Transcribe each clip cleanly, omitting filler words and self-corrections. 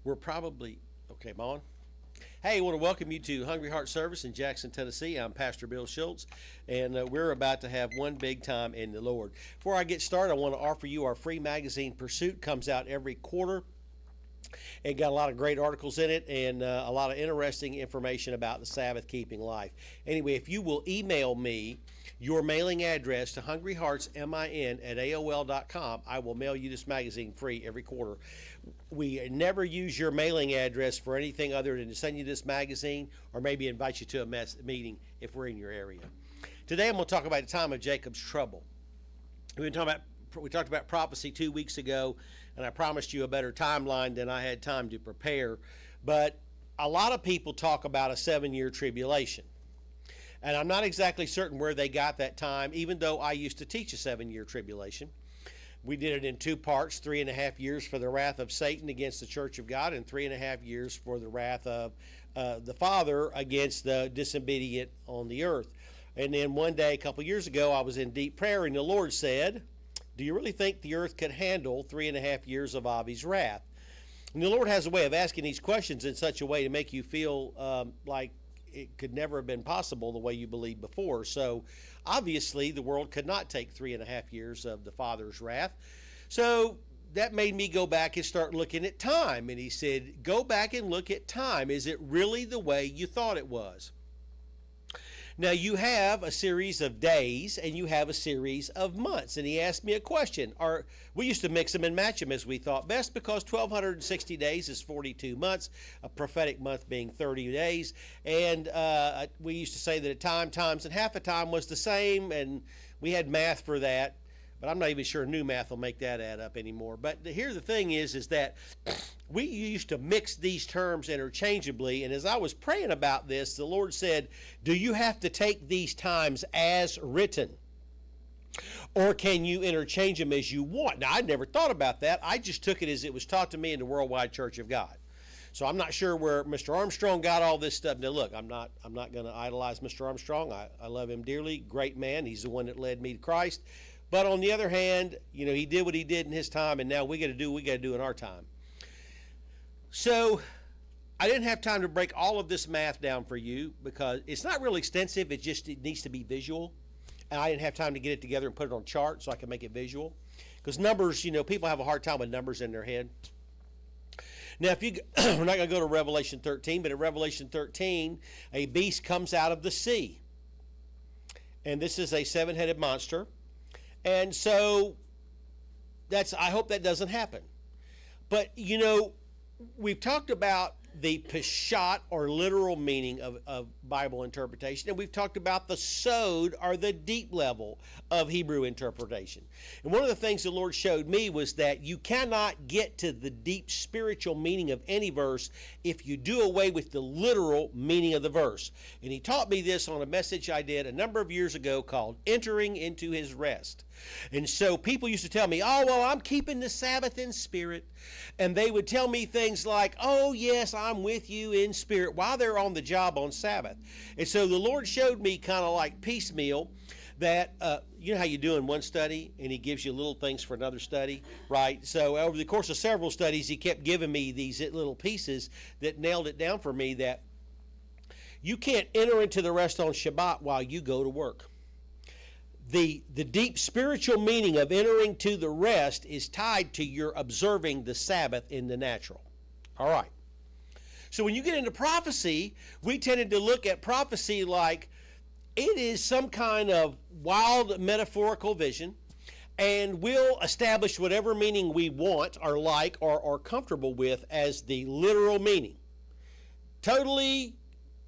We're probably, okay, I'm on. Hey, I want to welcome you to Hungry Heart Service in Jackson, Tennessee. I'm Pastor Bill Shults, and we're about to have one big time in the Lord. Before I get started, I want to offer you our free magazine, Pursuit. Comes out every quarter. It got a lot of great articles in it and a lot of interesting information about the Sabbath keeping life. Anyway, if you will email me your mailing address to hungryheartsmin@aol.com, I will mail you this magazine free every quarter. We never use your mailing address for anything other than to send you this magazine or maybe invite you to a meeting if we're in your area. Today I'm going to talk about the time of Jacob's trouble. We talked about prophecy 2 weeks ago, and I promised you a better timeline than I had time to prepare. But a lot of people talk about a 7-year tribulation. And I'm not exactly certain where they got that time, even though I used to teach a 7-year tribulation. We did it in 2 parts, 3.5 years for the wrath of Satan against the church of God, and 3.5 years for the wrath of the Father against the disobedient on the earth. And then one day, a couple years ago, I was in deep prayer, and the Lord said, do you really think the earth could handle 3.5 years of Avi's wrath? And the Lord has a way of asking these questions in such a way to make you feel like it could never have been possible the way you believed before. So obviously the world could not take 3.5 years of the Father's wrath. So that made me go back and start looking at time. And he said, go back and look at time. Is it really the way you thought it was? Now, you have a series of days and you have a series of months. And he asked me a question. We used to mix them and match them as we thought best, because 1,260 days is 42 months, a prophetic month being 30 days. And we used to say that a time, times, and half a time was the same, and we had math for that. But I'm not even sure new math will make that add up anymore. But here the thing is that we used to mix these terms interchangeably. And as I was praying about this, the Lord said, do you have to take these times as written? Or can you interchange them as you want? Now, I never thought about that. I just took it as it was taught to me in the Worldwide Church of God. So I'm not sure where Mr. Armstrong got all this stuff. Now, look, I'm not going to idolize Mr. Armstrong. I love him dearly. Great man. He's the one that led me to Christ. But on the other hand, he did what he did in his time, and now we got to do what we got to do in our time. So I didn't have time to break all of this math down for you because it's not real extensive. It needs to be visual. And I didn't have time to get it together and put it on chart so I can make it visual. Because numbers, people have a hard time with numbers in their head. Now, we're not going to go to Revelation 13, but in Revelation 13, a beast comes out of the sea. And this is a 7-headed monster. And so I hope that doesn't happen. But, we've talked about the peshat, or literal meaning of Bible interpretation, and we've talked about the sod, or the deep level of Hebrew interpretation. And one of the things the Lord showed me was that you cannot get to the deep spiritual meaning of any verse if you do away with the literal meaning of the verse. And he taught me this on a message I did a number of years ago called Entering into His Rest. And so people used to tell me, oh, well, I'm keeping the Sabbath in spirit. And they would tell me things like, oh, yes, I'm with you in spirit, while they're on the job on Sabbath. And so the Lord showed me kind of like piecemeal that, you know how you do in one study and he gives you little things for another study, right? So over the course of several studies, he kept giving me these little pieces that nailed it down for me that you can't enter into the rest on Shabbat while you go to work. The deep spiritual meaning of entering to the rest is tied to your observing the Sabbath in the natural. All right. So when you get into prophecy, we tended to look at prophecy like it is some kind of wild metaphorical vision, and we'll establish whatever meaning we want or like or are comfortable with as the literal meaning, totally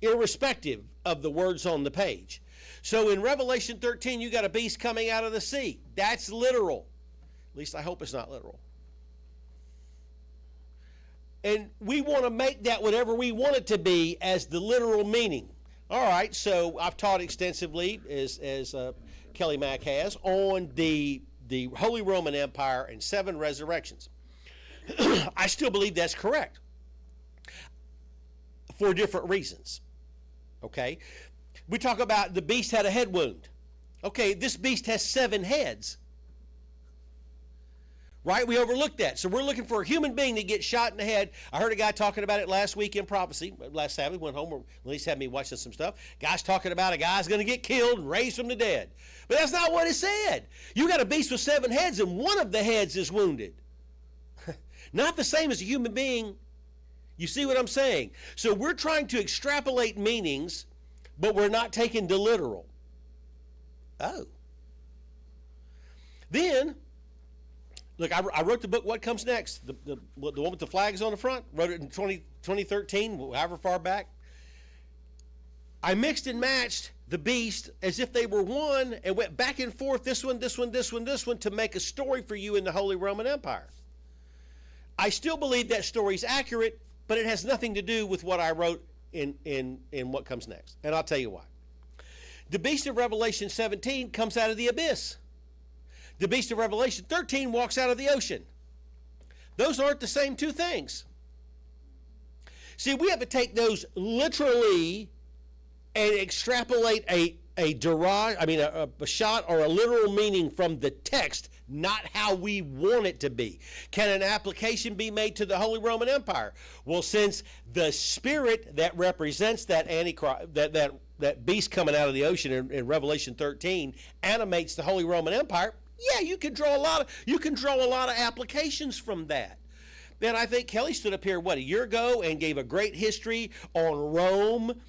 irrespective of the words on the page. So in Revelation 13, you got a beast coming out of the sea. That's literal. At least I hope it's not literal. And we want to make that whatever we want it to be as the literal meaning. All right, so I've taught extensively, as Kelly Mack has, on the Holy Roman Empire and 7 resurrections. I still believe that's correct for different reasons. Okay? We talk about the beast had a head wound. Okay, this beast has 7 heads. right? We overlooked that. So we're looking for a human being to get shot in the head. I heard a guy talking about it last week in prophecy. Last Sabbath, went home, or at least had me watching some stuff. Guy's talking about a guy's going to get killed and raised from the dead. But that's not what it said. You got a beast with 7 heads, and one of the heads is wounded. Not the same as a human being. You see what I'm saying? So we're trying to extrapolate meanings, but we're not taking the literal. Oh. Then, look, I wrote the book, What Comes Next? The one with the flags on the front. Wrote it in 2013, however far back. I mixed and matched the beast as if they were one and went back and forth, this one, this one, this one, this one, to make a story for you in the Holy Roman Empire. I still believe that story is accurate, but it has nothing to do with what I wrote in What Comes Next. And I'll tell you why. The beast of Revelation 17 comes out of the abyss. The beast of Revelation 13 walks out of the ocean. Those aren't the same two things. See, we have to take those literally and extrapolate a shot or a literal meaning from the text, not how we want it to be. Can an application be made to the Holy Roman Empire? Well, since the spirit that represents that Antichrist, that beast coming out of the ocean in Revelation 13 animates the Holy Roman Empire, yeah, you can draw a lot of applications from that. Then I think Kelly stood up here, a year ago, and gave a great history on Rome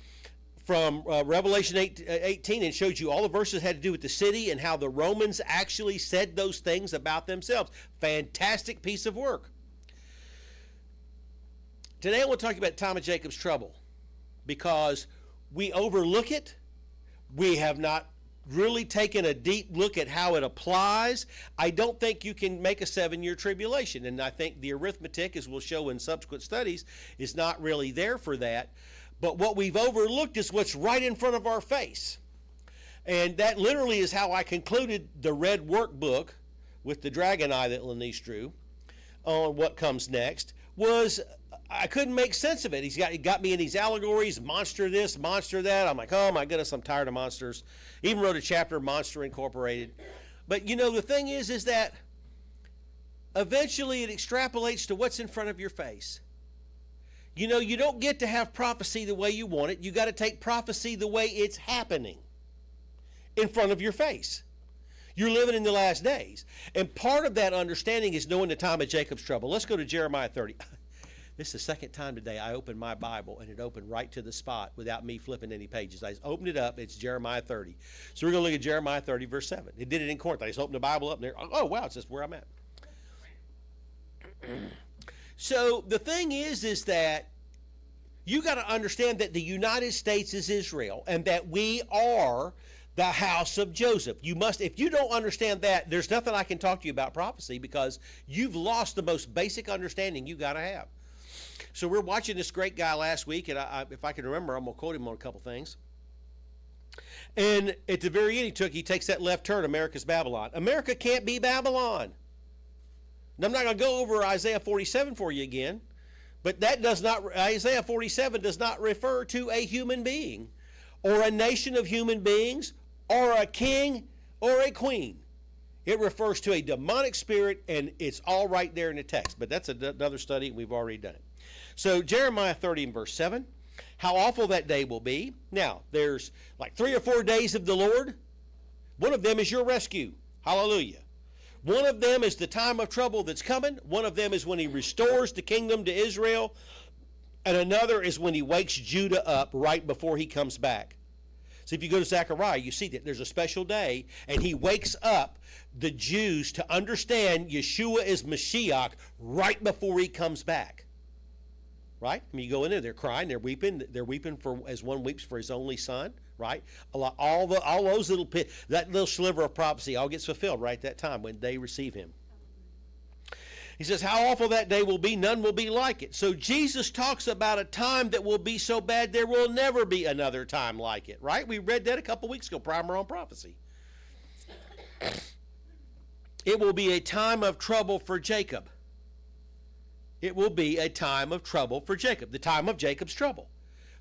from Revelation 18, and showed you all the verses had to do with the city and how the Romans actually said those things about themselves. Fantastic piece of work. Today I want to talk about the time of Jacob's trouble, because we overlook it. We have not really taken a deep look at how it applies. I don't think you can make a 7-year tribulation, and I think the arithmetic, as we'll show in subsequent studies, is not really there for that. But what we've overlooked is what's right in front of our face. And that literally is how I concluded the red workbook with the dragon eye that Lanice drew on What Comes Next. Was I couldn't make sense of it. He got me in these allegories, monster this, monster that. I'm like, oh my goodness, I'm tired of monsters. Even wrote a chapter, Monster Incorporated. But the thing is that eventually it extrapolates to what's in front of your face. You don't get to have prophecy the way you want it. You got to take prophecy the way it's happening in front of your face. You're living in the last days. And part of that understanding is knowing the time of Jacob's trouble. Let's go to Jeremiah 30. This is the second time today I opened my Bible, and it opened right to the spot without me flipping any pages. I just opened it up. It's Jeremiah 30. So we're going to look at Jeremiah 30, verse 7. It did it in Corinth. I just opened the Bible up, and there. Oh, wow, it's just where I'm at. So the thing is that you got to understand that the United States is Israel, and that we are the house of Joseph. You must, if you don't understand that, there's nothing I can talk to you about prophecy, because you've lost the most basic understanding you got to have. So we're watching this great guy last week, and if I can remember, I'm going to quote him on a couple things. And at the very end, he takes that left turn, America's Babylon. America can't be Babylon. And I'm not going to go over Isaiah 47 for you again, but Isaiah 47 does not refer to a human being or a nation of human beings or a king or a queen. It refers to a demonic spirit, and it's all right there in the text. But that's another study. We've already done it. So Jeremiah 30 and verse 7, how awful that day will be. Now, there's like 3 or 4 days of the Lord. One of them is your rescue. Hallelujah. One of them is the time of trouble that's coming. One of them is when he restores the kingdom to Israel. And another is when he wakes Judah up right before he comes back. So if you go to Zechariah, you see that there's a special day, and he wakes up the Jews to understand Yeshua is Mashiach right before he comes back. Right? I mean, you go in there, they're crying, they're weeping for as one weeps for his only son, right? All those that little sliver of prophecy all gets fulfilled right at that time when they receive him. He says, how awful that day will be, none will be like it. So Jesus talks about a time that will be so bad there will never be another time like it, right? We read that a couple weeks ago, primer on prophecy. It will be a time of trouble for Jacob. It will be a time of trouble for Jacob, the time of Jacob's trouble.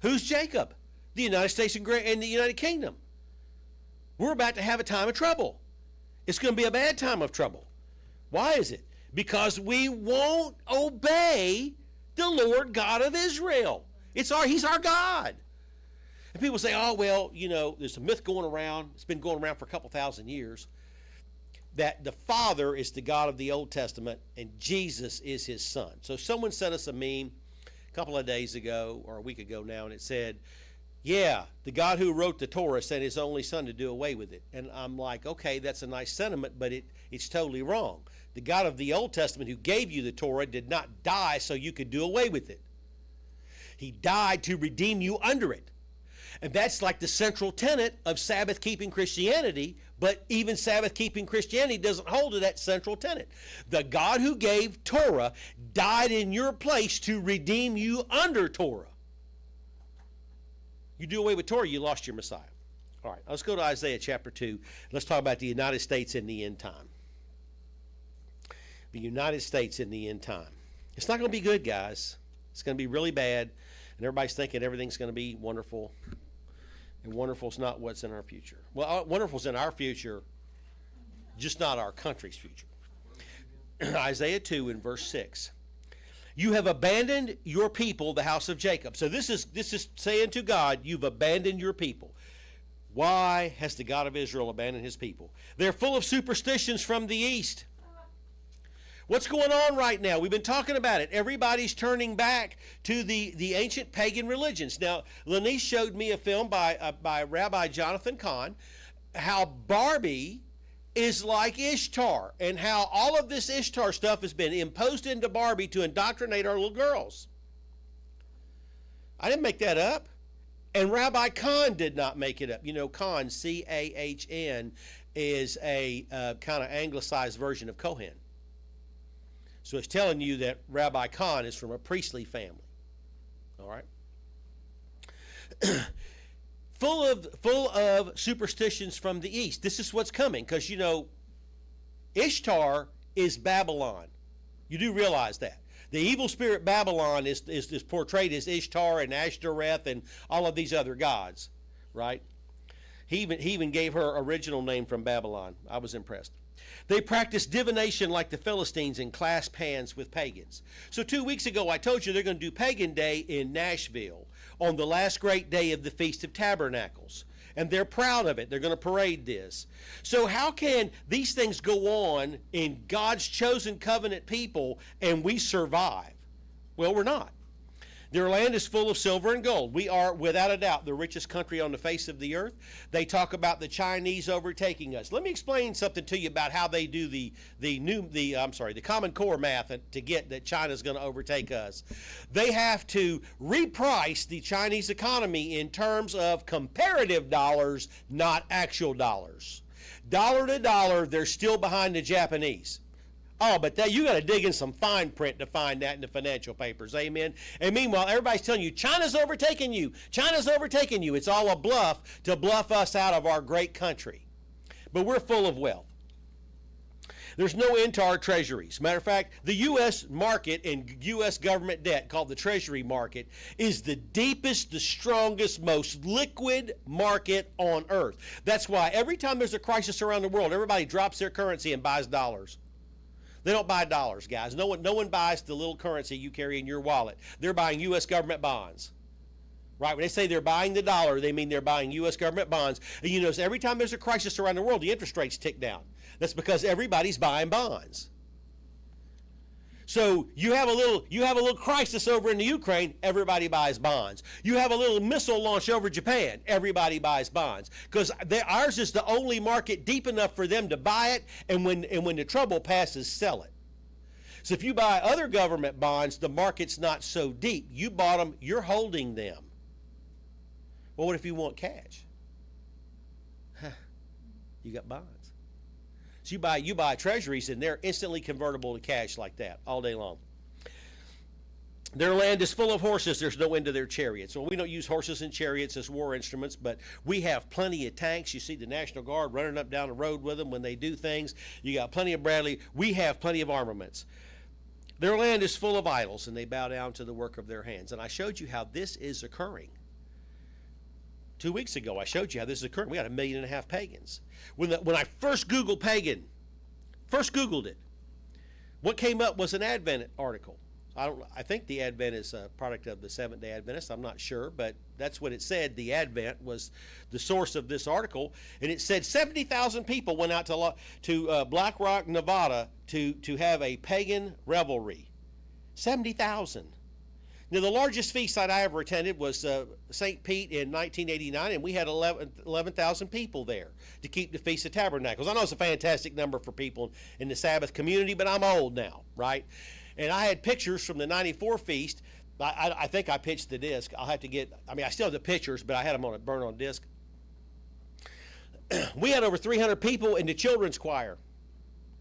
Who's Jacob? The United States and the United Kingdom. We're about to have a time of trouble. It's going to be a bad time of trouble. Why is it? because we won't obey the Lord God of Israel. He's our God. And people say, oh, well, there's a myth going around. It's been going around for a couple thousand years, that the Father is the God of the Old Testament and Jesus is his son. So someone sent us a meme a couple of days ago, or a week ago now, and it said, yeah, the God who wrote the Torah sent his only son to do away with it. And I'm like, okay, that's a nice sentiment, but it's totally wrong. The God of the Old Testament who gave you the Torah did not die so you could do away with it. He died to redeem you under it. And that's like the central tenet of Sabbath-keeping Christianity, but even Sabbath-keeping Christianity doesn't hold to that central tenet. The God who gave Torah died in your place to redeem you under Torah. You do away with Torah, you lost your Messiah. All right, let's go to Isaiah chapter 2. Let's talk about the United States in the end time. The United States in the end time. It's not going to be good, guys. It's going to be really bad, and everybody's thinking everything's going to be wonderful. And wonderful's not what's in our future. Well, wonderful's in our future, just not our country's future. Isaiah 2 in verse 6. You have abandoned your people, the house of Jacob. So this is saying to God, you've abandoned your people. Why has the God of Israel abandoned his people? They're full of superstitions from the east. What's going on right now? We've been talking about it. Everybody's turning back to the ancient pagan religions. Now, Lanice showed me a film by Rabbi Jonathan Cahn, how Barbie is like Ishtar, and how all of this Ishtar stuff has been imposed into Barbie to indoctrinate our little girls. I didn't make that up. And Rabbi Cahn did not make it up. Cahn, C-A-H-N, is a kind of anglicized version of Kohen. So it's telling you that Rabbi Cahn is from a priestly family. All right? Full of superstitions from the east. This is what's coming, because Ishtar is Babylon. You do realize that. The evil spirit Babylon is portrayed as Ishtar and Ashtoreth and all of these other gods, right? He even gave her original name from Babylon. I was impressed. They practice divination like the Philistines and clasp hands with pagans. So 2 weeks ago, I told you they're going to do Pagan Day in Nashville on the last great day of the Feast of Tabernacles. And they're proud of it. They're going to parade this. So how can these things go on in God's chosen covenant people and we survive? Well, we're not. Their land is full of silver and gold. We are, without a doubt, the richest country on the face of the earth. They talk about the Chinese overtaking us. Let me explain something to you about how they do the Common Core math to get that China's going to overtake us. They have to reprice the Chinese economy in terms of comparative dollars, not actual dollars. Dollar to dollar, they're still behind the Japanese. Oh, but you got to dig in some fine print to find that in the financial papers, amen? And meanwhile, everybody's telling you, China's overtaking you. China's overtaking you. It's all a bluff to bluff us out of our great country. But we're full of wealth. There's no end to our treasuries. Matter of fact, the U.S. market and U.S. government debt, called the Treasury market, is the deepest, the strongest, most liquid market on earth. That's why every time there's a crisis around the world, everybody drops their currency and buys dollars. They don't buy dollars, guys. No one buys the little currency you carry in your wallet. They're buying U.S. government bonds. Right? When they say they're buying the dollar, they mean they're buying U.S. government bonds. And you notice every time there's a crisis around the world, the interest rates tick down. That's because everybody's buying bonds. So you have a little crisis over in the Ukraine, everybody buys bonds. You have a little missile launch over Japan, everybody buys bonds. Because ours is the only market deep enough for them to buy it, and when the trouble passes, sell it. So if you buy other government bonds, the market's not so deep. You bought them, you're holding them. Well, what if you want cash? You got bonds. So you buy treasuries, and they're instantly convertible to cash like that all day long. Their land is full of horses. There's no end to their chariots. Well, we don't use horses and chariots as war instruments, but we have plenty of tanks. You see the National Guard running up down the road with them when they do things. You got plenty of Bradley. We have plenty of armaments. Their land is full of idols, and they bow down to the work of their hands. And I showed you how this is occurring. 2 weeks ago, I showed you how this is occurring. We got 1.5 million pagans. When I first Googled pagan, Googled it, What came up was an Advent article. I think the Advent is a product of the Seventh-day Adventists. I'm not sure, but that's what it said. The Advent was the source of this article, and it said 70,000 people went out to Black Rock, Nevada, to have a pagan revelry. 70,000. Now, the largest feast that I ever attended was St. Pete in 1989, and we had 11,000 people there to keep the Feast of Tabernacles. I know it's a fantastic number for people in the Sabbath community, but I'm old now, right? And I had pictures from the 94 feast. I think I pitched the disc. I'll have to get, I still have the pictures, but I had them on a burn on disc. We had over 300 people in the children's choir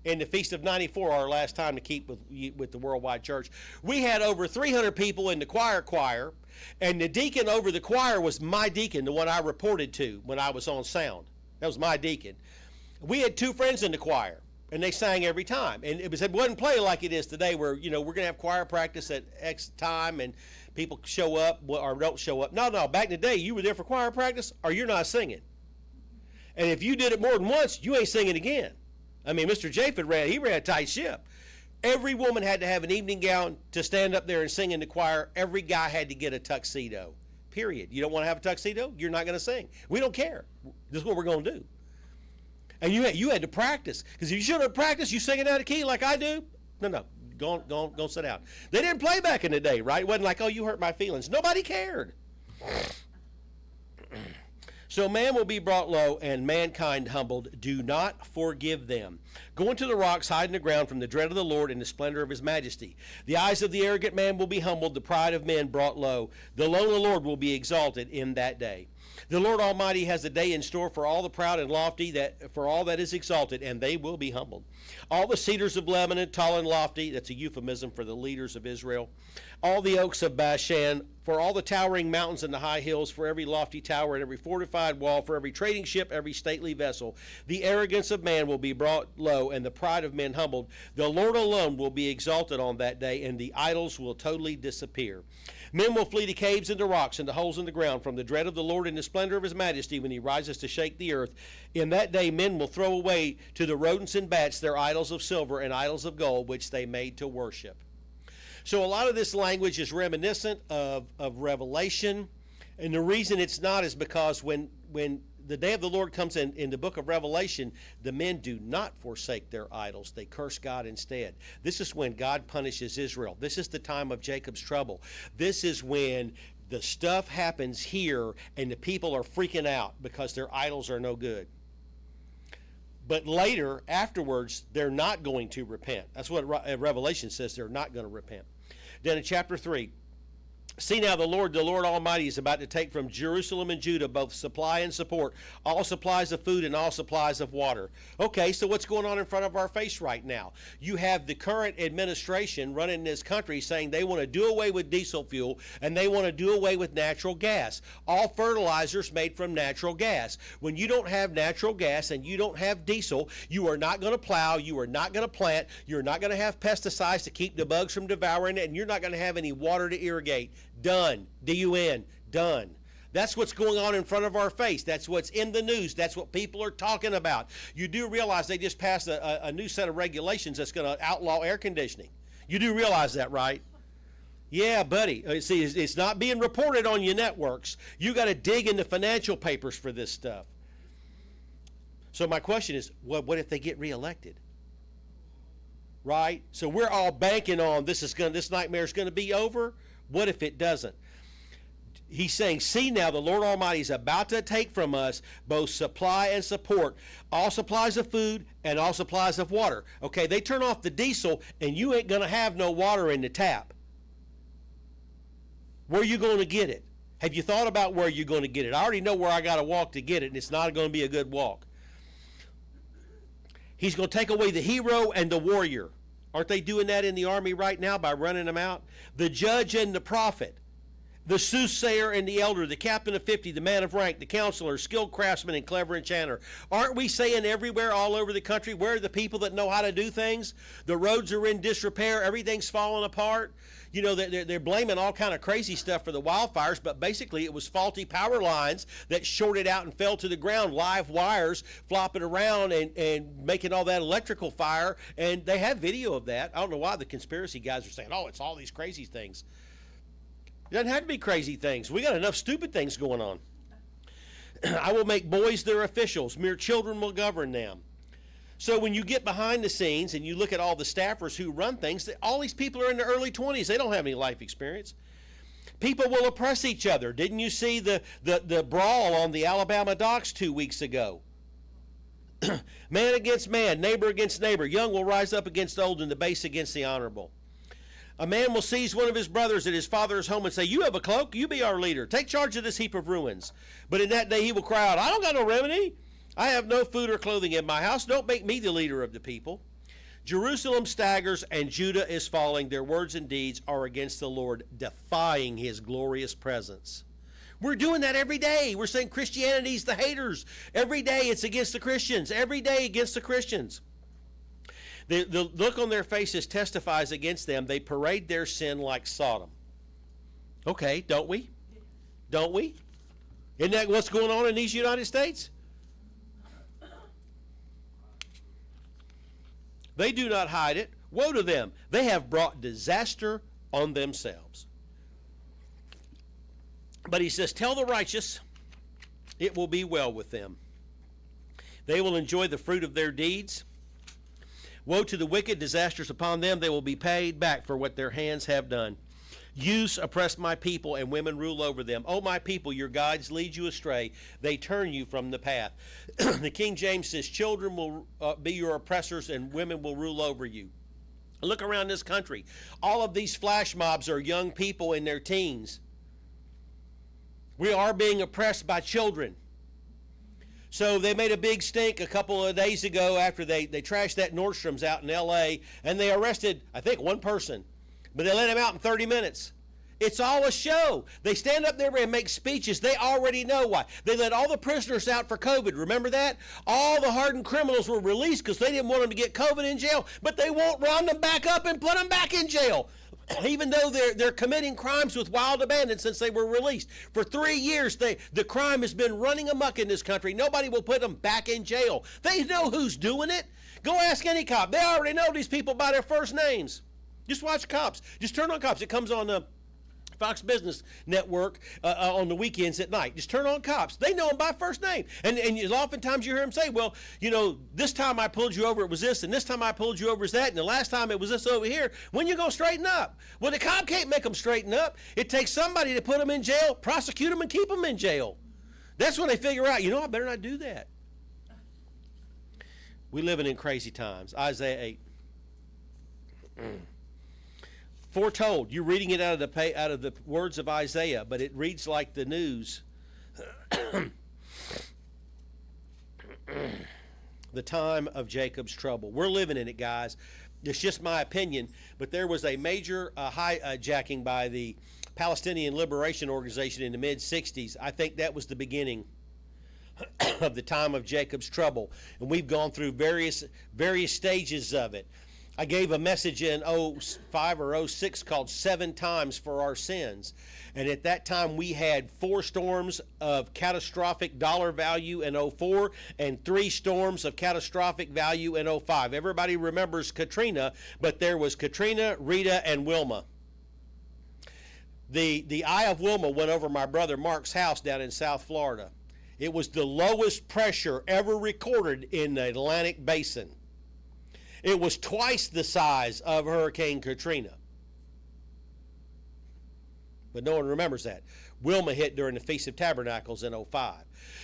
in the Feast of 94, our last time to keep with the Worldwide Church. We had over 300 people in the choir, and the deacon over the choir was my deacon, the one I reported to when I was on sound. That was my deacon. We had 2 friends in the choir, and they sang every time. And it wasn't playing like it is today where, we're going to have choir practice at X time and people show up or don't show up. No, back in the day, you were there for choir practice or you're not singing. And if you did it more than once, you ain't singing again. Mr. Japheth ran a tight ship. Every woman had to have an evening gown to stand up there and sing in the choir. Every guy had to get a tuxedo, period. You don't want to have a tuxedo? You're not going to sing. We don't care. This is what we're going to do. And you had to practice. Because if you shouldn't have practiced, you singing out of key like I do. No. Go sit down. They didn't play back in the day, right? It wasn't like, oh, you hurt my feelings. Nobody cared. So man will be brought low and mankind humbled. Do not forgive them. Go into the rocks, hide in the ground from the dread of the Lord and the splendor of his majesty. The eyes of the arrogant man will be humbled, the pride of men brought low. The lonely Lord will be exalted in that day. The Lord Almighty has a day in store for all the proud and lofty, for all that is exalted, and they will be humbled. All the cedars of Lebanon, tall and lofty, that's a euphemism for the leaders of Israel. All the oaks of Bashan, for all the towering mountains and the high hills, for every lofty tower and every fortified wall, for every trading ship, every stately vessel. The arrogance of man will be brought low, and the pride of men humbled. The Lord alone will be exalted on that day, and the idols will totally disappear. Men will flee to caves and to rocks and to holes in the ground from the dread of the Lord and the splendor of his majesty when he rises to shake the earth. In that day men will throw away to the rodents and bats their idols of silver and idols of gold which they made to worship. So a lot of this language is reminiscent of Revelation, and the reason it's not is because when the day of the Lord comes in the book of Revelation, the men do not forsake their idols. They curse God instead. This is when God punishes Israel. This is the time of Jacob's trouble. This is when the stuff happens here and the people are freaking out because their idols are no good. But later, afterwards, they're not going to repent. That's what Revelation says. They're not going to repent. Then in chapter 3, see now the Lord Almighty is about to take from Jerusalem and Judah both supply and support, all supplies of food and all supplies of water. Okay, so what's going on in front of our face right now? You have the current administration running this country saying they want to do away with diesel fuel and they want to do away with natural gas. All fertilizers made from natural gas. When you don't have natural gas and you don't have diesel, you are not going to plow, you are not going to plant, you're not going to have pesticides to keep the bugs from devouring it, and you're not going to have any water to irrigate. Done. D-U-N. Done. That's what's going on in front of our face. That's what's in the news. That's what people are talking about. You do realize they just passed a new set of regulations that's going to outlaw air conditioning. You do realize that, right? Yeah, buddy. See, it's not being reported on your networks. You got to dig in the financial papers for this stuff. So my question is, what if they get reelected? Right? So we're all banking on this nightmare is going to be over. What if it doesn't? He's saying, see now, the Lord Almighty is about to take from us both supply and support, all supplies of food and all supplies of water. Okay, they turn off the diesel and you ain't going to have no water in the tap. Where are you going to get it? Have you thought about where you're going to get it? I already know where I got to walk to get it, and it's not going to be a good walk. He's going to take away the hero and the warrior. Aren't they doing that in the army right now by running them out? The judge and the prophet. The soothsayer and the elder, the captain of 50, the man of rank, the counselor, skilled craftsman, and clever enchanter. Aren't we saying everywhere, all over the country, where are the people that know how to do things? The roads are in disrepair. Everything's falling apart. You know, they're blaming all kind of crazy stuff for the wildfires, but basically it was faulty power lines that shorted out and fell to the ground, live wires flopping around and making all that electrical fire. And they have video of that. I don't know why the conspiracy guys are saying, oh, it's all these crazy things. It doesn't have to be crazy things. We got enough stupid things going on. I will make boys their officials. Mere children will govern them. So when you get behind the scenes and you look at all the staffers who run things, all these people are in their early 20s. They don't have any life experience. People will oppress each other. Didn't you see the brawl on the Alabama docks 2 weeks ago? Man against man, neighbor against neighbor. Young will rise up against old and the base against the honorable. A man will seize one of his brothers at his father's home and say, you have a cloak, you be our leader. Take charge of this heap of ruins. But in that day he will cry out, I don't got no remedy. I have no food or clothing in my house. Don't make me the leader of the people. Jerusalem staggers and Judah is falling. Their words and deeds are against the Lord, defying his glorious presence. We're doing that every day. We're saying Christianity's the haters. Every day it's against the Christians. Every day against the Christians. The look on their faces testifies against them. They parade their sin like Sodom. Okay, don't we? Don't we? Isn't that what's going on in these United States? They do not hide it. Woe to them. They have brought disaster on themselves. But he says, tell the righteous, it will be well with them. They will enjoy the fruit of their deeds. Woe to the wicked, disasters upon them. They will be paid back for what their hands have done. Youths oppress my people, and women rule over them. O my people, your guides lead you astray. They turn you from the path. The King James says, children will be your oppressors, and women will rule over you. Look around this country. All of these flash mobs are young people in their teens. We are being oppressed by children. So they made a big stink a couple of days ago after they trashed that Nordstrom's out in L.A., and they arrested, I think, one person. But they let him out in 30 minutes. It's all a show. They stand up there and make speeches. They already know why. They let all the prisoners out for COVID. Remember that? All the hardened criminals were released because they didn't want them to get COVID in jail, but they won't round them back up and put them back in jail. Even though they're committing crimes with wild abandon since they were released. For 3 years, the crime has been running amok in this country. Nobody will put them back in jail. They know who's doing it. Go ask any cop. They already know these people by their first names. Just watch Cops. Just turn on Cops. It comes on the Fox Business Network on the weekends at night. Just turn on Cops. They know them by first name. And oftentimes you hear them say, well, you know, this time I pulled you over, it was this, and this time I pulled you over is that, and the last time it was this over here. When you going to straighten up? Well, the cop can't make them straighten up. It takes somebody to put them in jail, prosecute them, and keep them in jail. That's when they figure out, you know, I better not do that. We living in crazy times. Isaiah 8. Foretold. You're reading it out of the words of Isaiah, but it reads like the news. The time of Jacob's trouble. We're living in it, guys. It's just my opinion, but there was a major hijacking by the Palestinian Liberation Organization in the mid-'60s. I think that was the beginning of the time of Jacob's trouble, and we've gone through various stages of it. I gave a message in 05 or 06 called 7 Times for Our Sins. And at that time, we had 4 storms of catastrophic dollar value in 04 and 3 storms of catastrophic value in 05. Everybody remembers Katrina, but there was Katrina, Rita, and Wilma. The eye of Wilma went over my brother Mark's house down in South Florida. It was the lowest pressure ever recorded in the Atlantic Basin. It was twice the size of Hurricane Katrina. But no one remembers that. Wilma hit during the Feast of Tabernacles in 05.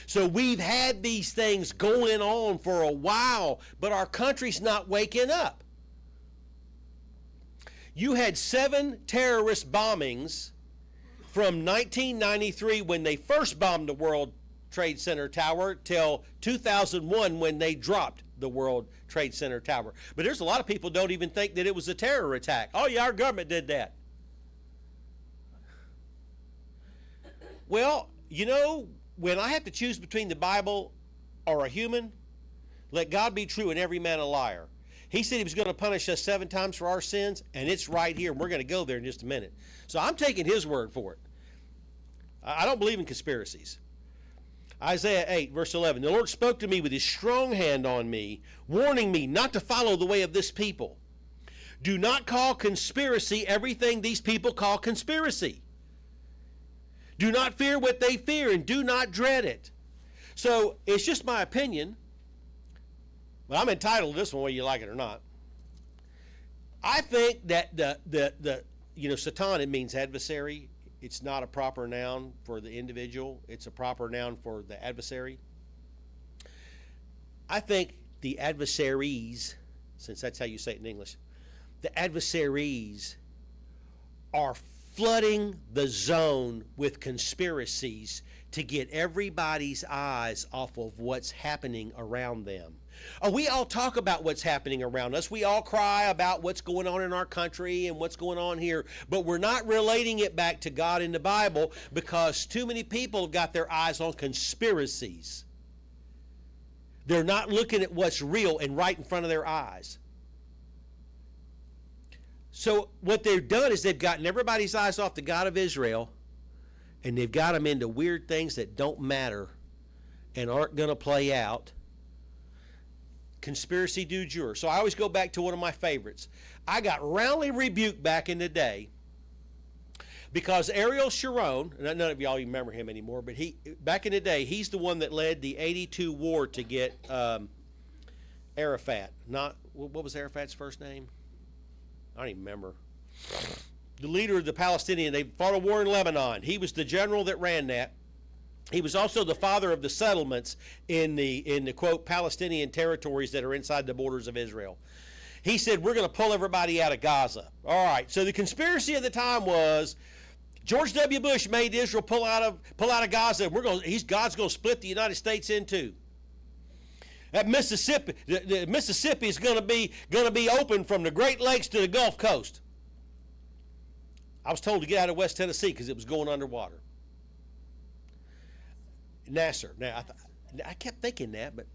So we've had these things going on for a while, but our country's not waking up. You had 7 terrorist bombings from 1993 when they first bombed the World Trade Center Tower till 2001 when they dropped the World Trade Center Tower. But there's a lot of people don't even think that it was a terror attack. Oh yeah, our government did that. Well, you know, when I have to choose between the Bible or a human, let God be true and every man a liar. He said he was going to punish us 7 times for our sins, and it's right here, and we're going to go there in just a minute. So I'm taking his word for it. I don't believe in conspiracies. Isaiah 8, verse 11, the Lord spoke to me with his strong hand on me, warning me not to follow the way of this people. Do not call conspiracy everything these people call conspiracy. Do not fear what they fear, and do not dread it. So it's just my opinion, but I'm entitled to this one whether you like it or not. I think that the Satan, it means adversary. It's not a proper noun for the individual. It's a proper noun for the adversary. I think the adversaries, since that's how you say it in English, the adversaries are flooding the zone with conspiracies to get everybody's eyes off of what's happening around them. We all talk about what's happening around us. We all cry about what's going on in our country and what's going on here, but we're not relating it back to God in the Bible because too many people have got their eyes on conspiracies. They're not looking at what's real and right in front of their eyes. So what they've done is they've gotten everybody's eyes off the God of Israel, and they've got them into weird things that don't matter and aren't going to play out. Conspiracy du jour. So I always go back to one of my favorites. I got roundly rebuked back in the day because Ariel Sharon, none of y'all remember him anymore, but back in the day, he's the one that led the 82 war to get Arafat. What was Arafat's first name? I don't even remember. The leader of the Palestinian, they fought a war in Lebanon. He was the general that ran that. He was also the father of the settlements in the quote Palestinian territories that are inside the borders of Israel. He said, we're going to pull everybody out of Gaza. All right. So the conspiracy of the time was George W. Bush made Israel pull out of Gaza. God's going to split the United States in two. That Mississippi, the Mississippi is going to be open from the Great Lakes to the Gulf Coast. I was told to get out of West Tennessee because it was going underwater. Nasser. Now, I kept thinking that, but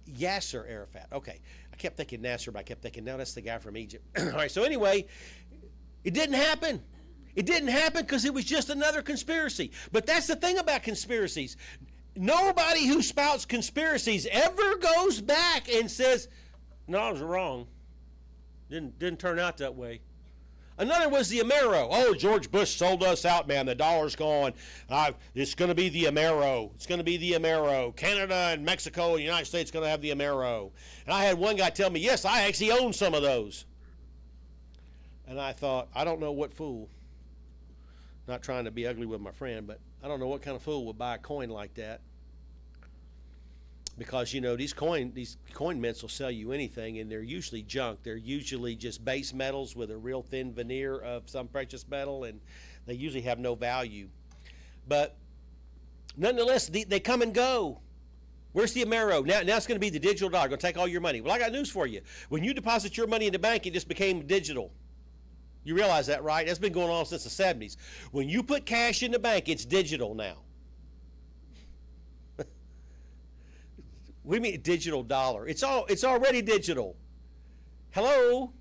Yasser Arafat. Okay. I kept thinking Nasser, but I kept thinking, no, that's the guy from Egypt. All right. So anyway, it didn't happen. It didn't happen because it was just another conspiracy. But that's the thing about conspiracies. Nobody who spouts conspiracies ever goes back and says, no, I was wrong. Didn't turn out that way. Another was the Amero. Oh, George Bush sold us out, man. The dollar's gone. It's going to be the Amero. It's going to be the Amero. Canada and Mexico and the United States are going to have the Amero. And I had one guy tell me, yes, I actually own some of those. And I thought, I don't know what fool, not trying to be ugly with my friend, but I don't know what kind of fool would buy a coin like that. Because, these coin mints will sell you anything, and they're usually junk. They're usually just base metals with a real thin veneer of some precious metal, and they usually have no value. But nonetheless, they come and go. Where's the Amero? Now it's going to be the digital dollar. Going to take all your money. Well, I got news for you. When you deposit your money in the bank, it just became digital. You realize that, right? That's been going on since the 70s. When you put cash in the bank, it's digital now. What do you mean digital dollar? It's already digital. Hello?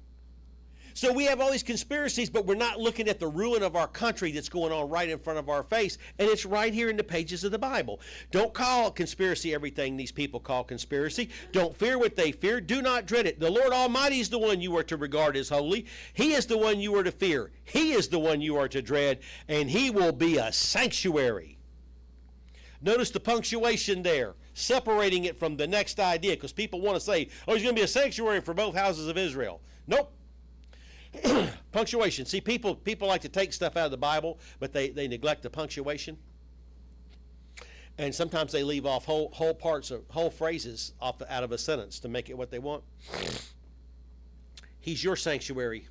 So we have all these conspiracies, but we're not looking at the ruin of our country that's going on right in front of our face, and it's right here in the pages of the Bible. Don't call conspiracy everything these people call conspiracy. Don't fear what they fear. Do not dread it. The Lord Almighty is the one you are to regard as holy. He is the one you are to fear. He is the one you are to dread, and he will be a sanctuary. Notice the punctuation there, separating it from the next idea, because people want to say, oh, he's going to be a sanctuary for both houses of Israel. Nope. Punctuation. See, people like to take stuff out of the Bible, but they neglect the punctuation. And sometimes they leave off whole parts of whole phrases out of a sentence to make it what they want. He's your sanctuary.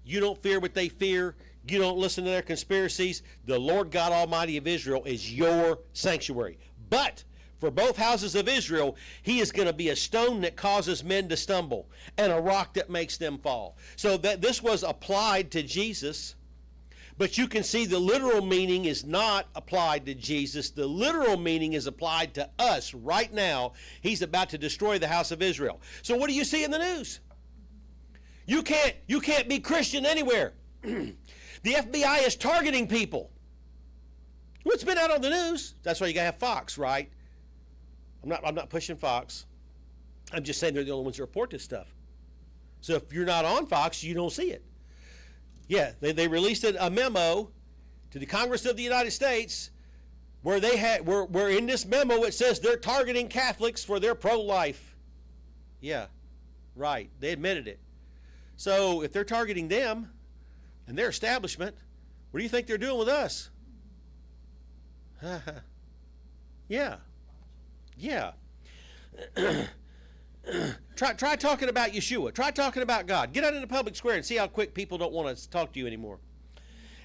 You don't fear what they fear. You don't listen to their conspiracies. The Lord God Almighty of Israel is your sanctuary. But for both houses of Israel, he is going to be a stone that causes men to stumble and a rock that makes them fall. So that this was applied to Jesus, But you can see the literal meaning is not applied to Jesus. The literal meaning is applied to us right now. He's about to destroy the house of Israel. So what do you see in the news? You can't be Christian anywhere. The FBI is targeting people. Well, it's been out on the news. That's why you got to have Fox, right? I'm not pushing Fox. I'm just saying they're the only ones that report this stuff. So if you're not on Fox, you don't see it. Yeah, they released a memo to the Congress of the United States where where in this memo it says they're targeting Catholics for their pro-life. Yeah, right. They admitted it. So if they're targeting them and their establishment, what do you think they're doing with us? Yeah. Try talking about Yeshua. Try talking about God. Get out in the public square and see how quick people don't want to talk to you anymore.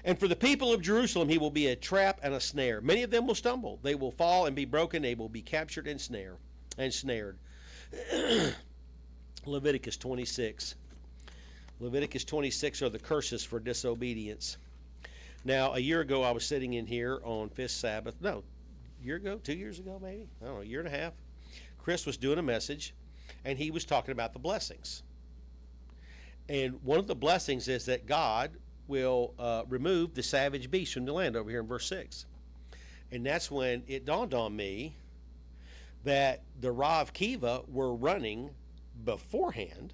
And for the people of Jerusalem, he will be a trap and a snare. Many of them will stumble. They will fall and be broken. They will be captured and snared. Leviticus 26. Leviticus 26 are the curses for disobedience. Now, a year ago, I was sitting in here on Fifth Sabbath. No, a year ago, 2 years ago, maybe? I don't know, a year and a half. Chris was doing a message, and he was talking about the blessings. And one of the blessings is that God will remove the savage beast from the land over here in verse 6. And that's when it dawned on me that the Rav Kiva were running beforehand,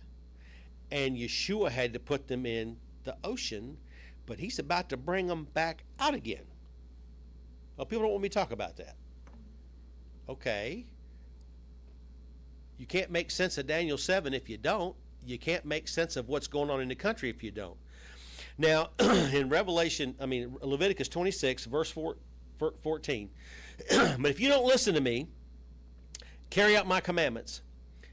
and Yeshua had to put them in the ocean, but he's about to bring them back out again. Well, people don't want me to talk about that. Okay. You can't make sense of Daniel 7 if you don't. You can't make sense of what's going on in the country if you don't. Now, in Leviticus 26, verse 14, but if you don't listen to me, carry out my commandments.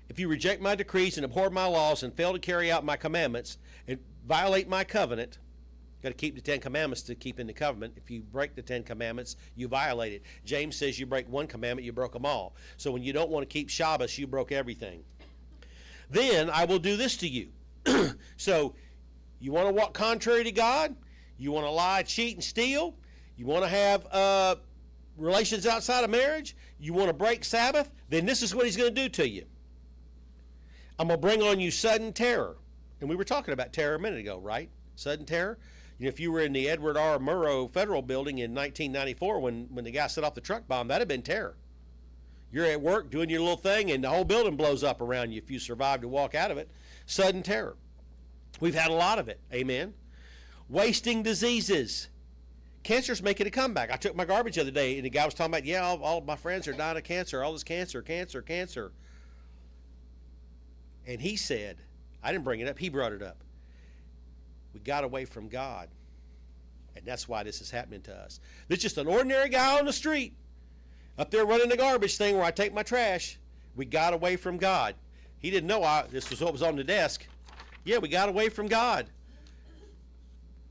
If you reject my decrees and abhor my laws and fail to carry out my commandments and violate my covenant, you've got to keep the 10 commandments to keep in the covenant. If you break the 10 commandments, you violate it. James says you break one commandment, you broke them all. So when you don't want to keep Shabbos, you broke everything. Then I will do this to you. So you want to walk contrary to God? You want to lie, cheat, and steal? You want to have relations outside of marriage? You want to break Sabbath? Then this is what he's going to do to you. I'm going to bring on you sudden terror. And we were talking about terror a minute ago, right? Sudden terror. You know, if you were in the Edward R. Murrow Federal Building in 1994 when the guy set off the truck bomb, that'd have been terror. You're at work doing your little thing and the whole building blows up around you if you survive to walk out of it. Sudden terror. We've had a lot of it. Amen. Wasting diseases. Cancer's making a comeback. I took my garbage the other day and the guy was talking about, yeah, all my friends are dying of cancer. All this cancer. And he said, I didn't bring it up, he brought it up. We got away from God. And that's why this is happening to us. There's just an ordinary guy on the street up there running the garbage thing where I take my trash. We got away from God. He didn't know this was what was on the desk. Yeah, we got away from God.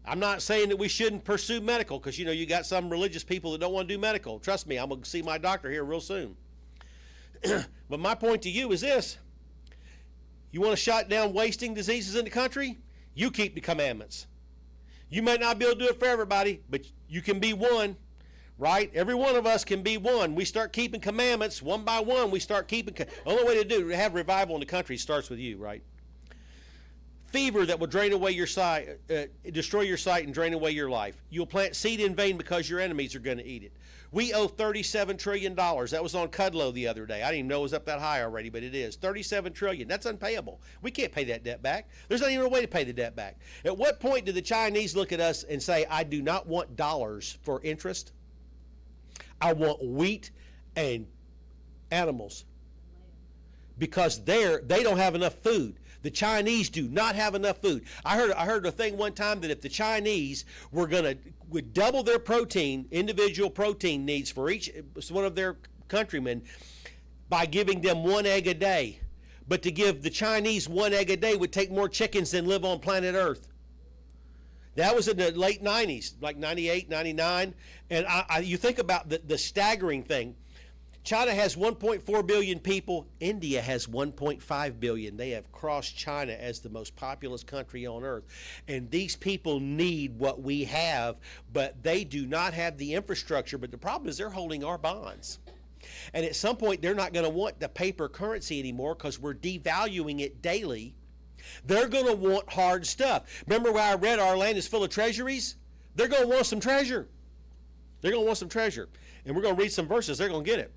I'm not saying that we shouldn't pursue medical because, you got some religious people that don't want to do medical. Trust me, I'm going to see my doctor here real soon. But my point to you is this. You want to shut down wasting diseases in the country? You keep the commandments. You may not be able to do it for everybody, but you can be one, right? Every one of us can be one. We start keeping commandments one by one. We start keeping. The only way to have revival in the country starts with you, right? Fever that will drain away your sight, destroy your sight and drain away your life. You'll plant seed in vain because your enemies are going to eat it. We owe $37 trillion. That was on Kudlow the other day. I didn't even know it was up that high already, but it is. $37 trillion. That's unpayable. We can't pay that debt back. There's not even a way to pay the debt back. At what point did the Chinese look at us and say, I do not want dollars for interest? I want wheat and animals. Because they don't have enough food. The Chinese do not have enough food. I heard a thing one time that if the Chinese would double their individual protein needs for each one of their countrymen by giving them 1 egg a day. But to give the Chinese 1 egg a day would take more chickens than live on planet Earth. That was in the late 90s, like 98, 99. And you think about the staggering thing. China has 1.4 billion people. India has 1.5 billion. They have crossed China as the most populous country on earth. And these people need what we have, but they do not have the infrastructure. But the problem is they're holding our bonds. And at some point, they're not going to want the paper currency anymore because we're devaluing it daily. They're going to want hard stuff. Remember where I read our land is full of treasuries? They're going to want some treasure. They're going to want some treasure. And we're going to read some verses. They're going to get it.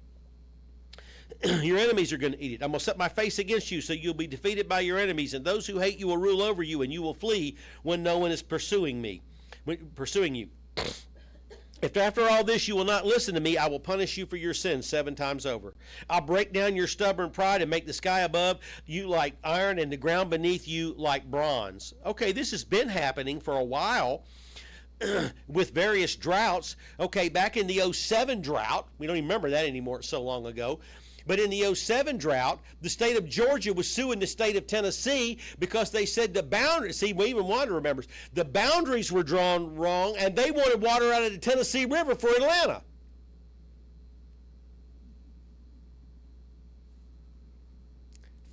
Your enemies are going to eat it. I'm going to set my face against you, so you'll be defeated by your enemies, and those who hate you will rule over you, and you will flee when no one is pursuing you. If after all this you will not listen to me, I will punish you for your sins 7 times over. I'll break down your stubborn pride and make the sky above you like iron and the ground beneath you like bronze. Okay, this has been happening for a while with various droughts. Okay, back in the 2007 drought, we don't even remember that anymore, it's so long ago. But in the 2007 drought, the state of Georgia was suing the state of Tennessee because they said the boundaries, see, even Wanda remembers, the boundaries were drawn wrong and they wanted water out of the Tennessee River for Atlanta.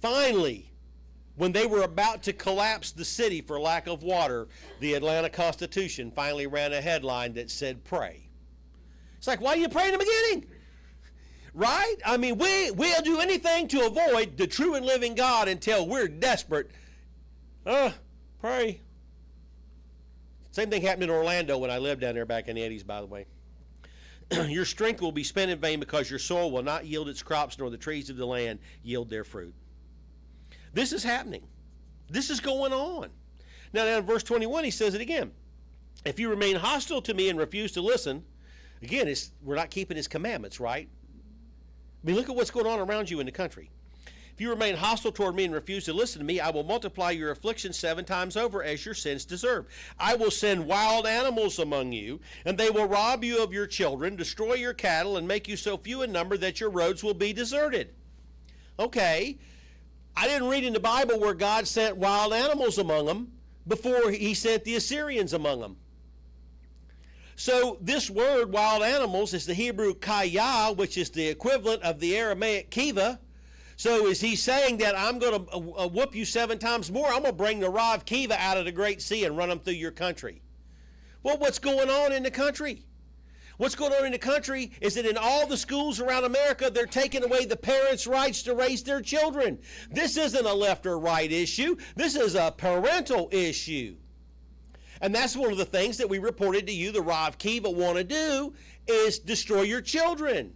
Finally, when they were about to collapse the city for lack of water, the Atlanta Constitution finally ran a headline that said, pray. It's like, why do you pray in the beginning? Right? I mean, we'll do anything to avoid the true and living God until we're desperate. Pray. Same thing happened in Orlando when I lived down there back in the 80s, by the way. Your strength will be spent in vain because your soil will not yield its crops, nor the trees of the land yield their fruit. This is happening. This is going on. Now, down in verse 21, he says it again. If you remain hostile to me and refuse to listen, again, we're not keeping his commandments, right? I mean, look at what's going on around you in the country. If you remain hostile toward me and refuse to listen to me, I will multiply your affliction 7 times over as your sins deserve. I will send wild animals among you, and they will rob you of your children, destroy your cattle, and make you so few in number that your roads will be deserted. Okay, I didn't read in the Bible where God sent wild animals among them before he sent the Assyrians among them. So this word, wild animals, is the Hebrew kaya, which is the equivalent of the Aramaic kiva. So is he saying that I'm going to whoop you 7 times more? I'm going to bring the Rav Kiva out of the Great Sea and run them through your country. Well, what's going on in the country? What's going on in the country is that in all the schools around America, they're taking away the parents' rights to raise their children. This isn't a left or right issue. This is a parental issue. And that's one of the things that we reported to you the Rav Kiva want to do is destroy your children.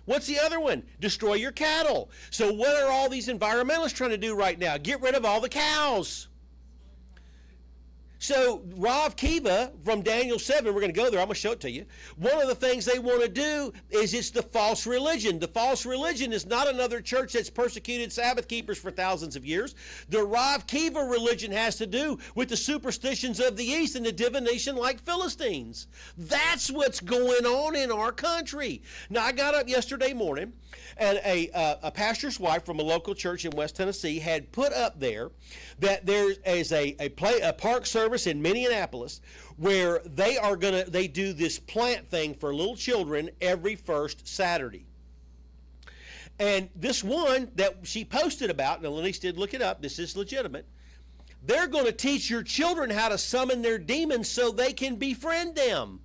What's the other one? Destroy your cattle. So what are all these environmentalists trying to do right now? Get rid of all the cows. So Rav Kiva from Daniel 7, we're going to go there, I'm going to show it to you. One of the things they want to do is it's the false religion. The false religion is not another church that's persecuted Sabbath keepers for thousands of years. The Rav Kiva religion has to do with the superstitions of the East and the divination like Philistines. That's what's going on in our country. Now, I got up yesterday morning and a pastor's wife from a local church in West Tennessee had put up there that there is a park service in Minneapolis where they do this plant thing for little children every first Saturday. And this one that she posted about, and Lenise did look it up, this is legitimate, they're going to teach your children how to summon their demons so they can befriend them.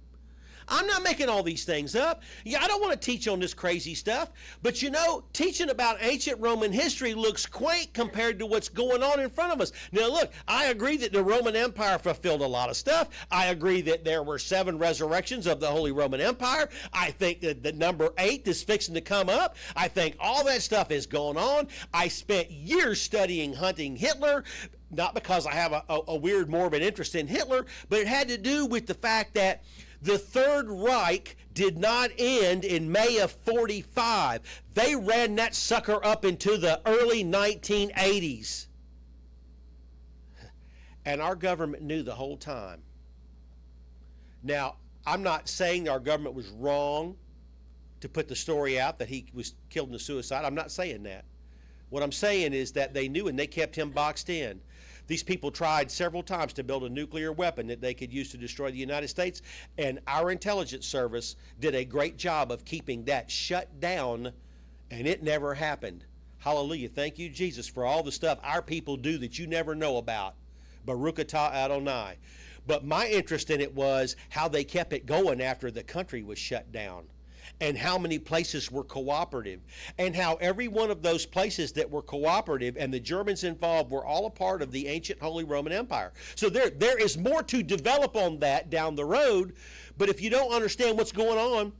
I'm not making all these things up. Yeah, I don't want to teach on this crazy stuff, but you know, teaching about ancient Roman history looks quaint compared to what's going on in front of us. Now look, I agree that the Roman Empire fulfilled a lot of stuff. I agree that there were 7 resurrections of the Holy Roman Empire. I think that the number 8 is fixing to come up. I think all that stuff is going on. I spent years studying hunting Hitler, not because I have a weird morbid interest in Hitler, but it had to do with the fact that the Third Reich did not end in May of 45. They ran that sucker up into the early 1980s. And our government knew the whole time. Now, I'm not saying our government was wrong to put the story out that he was killed in a suicide. I'm not saying that. What I'm saying is that they knew and they kept him boxed in. These people tried several times to build a nuclear weapon that they could use to destroy the United States, and our intelligence service did a great job of keeping that shut down And it never happened. Hallelujah. Thank you, Jesus, for all the stuff our people do that you never know about. Baruch atah Adonai. But my interest in it was how they kept it going after the country was shut down, and how many places were cooperative, and how every one of those places that were cooperative and the Germans involved were all a part of the ancient Holy Roman Empire. So there is more to develop on that down the road, but if you don't understand what's going on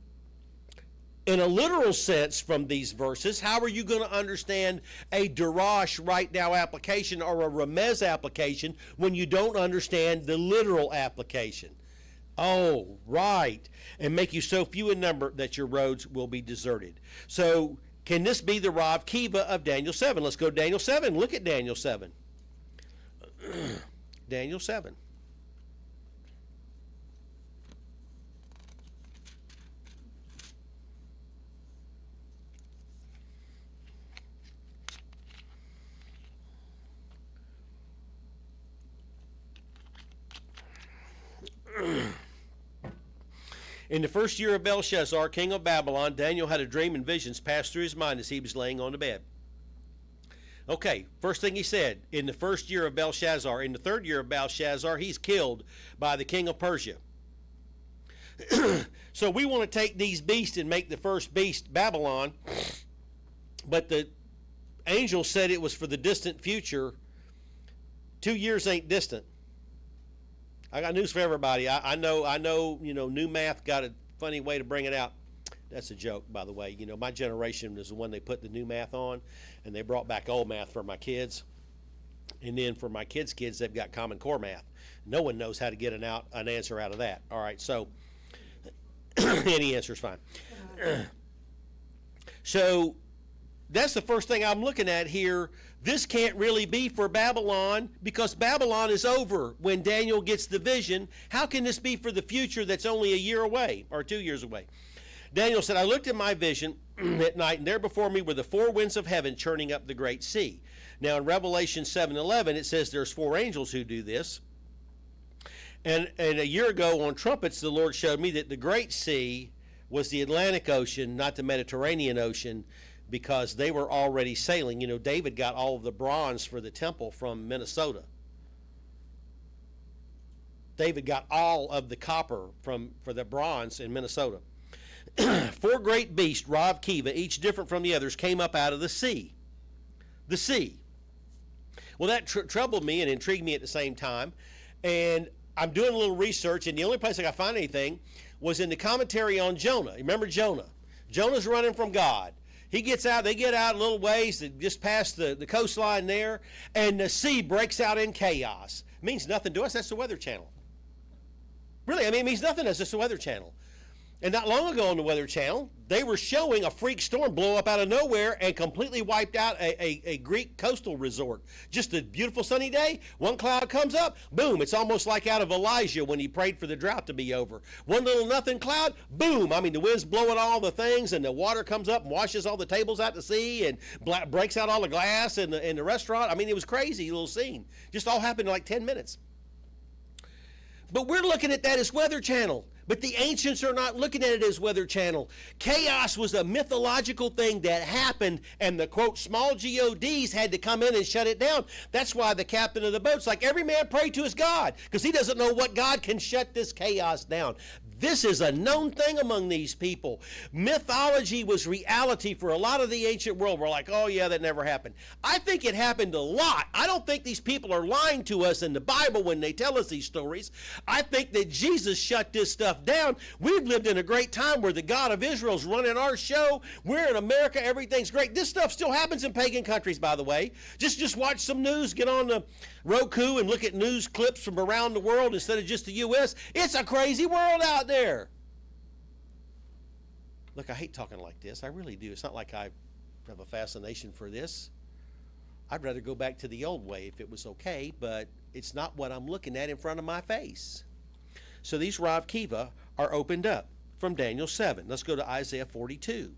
in a literal sense from these verses, how are you going to understand a darash right now application or a remez application when you don't understand the literal application? Oh, right. And make you so few in number that your roads will be deserted. So can this be the Rav Kiva of Daniel 7? Let's go to Daniel 7. Look at Daniel 7. Daniel 7. In the first year of Belshazzar, king of Babylon, Daniel had a dream and visions pass through his mind as he was laying on the bed. Okay, first thing he said, in the first year of Belshazzar, in the third year of Belshazzar, he's killed by the king of Persia. So we want to take these beasts and make the first beast Babylon, but the angel said it was for the distant future. 2 years ain't distant. I got news for everybody. I know, new math got a funny way to bring it out. That's a joke, by the way. My generation was the one they put the new math on, and they brought back old math for my kids. And then for my kids' they've got Common Core math. No one knows how to get an answer out of that. All right, so any answer is fine. So that's the first thing I'm looking at here. This can't really be for Babylon because Babylon is over when Daniel gets the vision. How can this be for the future that's only a year away or 2 years away? Daniel said, I looked at my vision at night, and there before me were the four winds of heaven churning up the great sea. Now in Revelation 7:11, it says there's four angels who do this. And a year ago on trumpets, the Lord showed me that the great sea was the Atlantic Ocean, not the Mediterranean Ocean, because they were already sailing. David got all of the bronze for the temple from Minnesota. David got all of the copper for the bronze in Minnesota. Four great beasts, Rav Kiva, each different from the others, came up out of the sea. The sea. Well, that troubled me and intrigued me at the same time. And I'm doing a little research, and the only place I could find anything was in the commentary on Jonah. Remember Jonah? Jonah's running from God. He gets out, they get out a little ways, just past the coastline there, and the sea breaks out in chaos. It means nothing to us. That's the Weather Channel. Really, it means nothing to us. It's the Weather Channel. And not long ago on the Weather Channel, they were showing a freak storm blow up out of nowhere and completely wiped out a Greek coastal resort. Just a beautiful sunny day, one cloud comes up, boom, it's almost like out of Elijah when he prayed for the drought to be over. One little nothing cloud, boom, the wind's blowing all the things and the water comes up and washes all the tables out to sea and breaks out all the glass in the restaurant. It was crazy little scene. Just all happened in like 10 minutes. But we're looking at that as Weather Channel. But the ancients are not looking at it as Weather Channel. Chaos was a mythological thing that happened, and the, quote, small gods had to come in and shut it down. That's why the captain of the boat's like, every man pray to his God, because he doesn't know what God can shut this chaos down. This is a known thing among these people. Mythology was reality for a lot of the ancient world. We're like, oh yeah, that never happened. I think it happened a lot. I don't think these people are lying to us in the Bible when they tell us these stories. I think that Jesus shut this stuff down. We've lived in a great time where the God of Israel's running our show. We're in America. Everything's great. This stuff still happens in pagan countries, by the way. Just watch some news. Get on the Roku and look at news clips from around the world instead of just the U.S. It's a crazy world out there. Look, I hate talking like this. I really do. It's not like I have a fascination for this. I'd rather go back to the old way if it was okay, but it's not what I'm looking at in front of my face. So these Rav Kiva are opened up from Daniel 7. Let's go to Isaiah 42.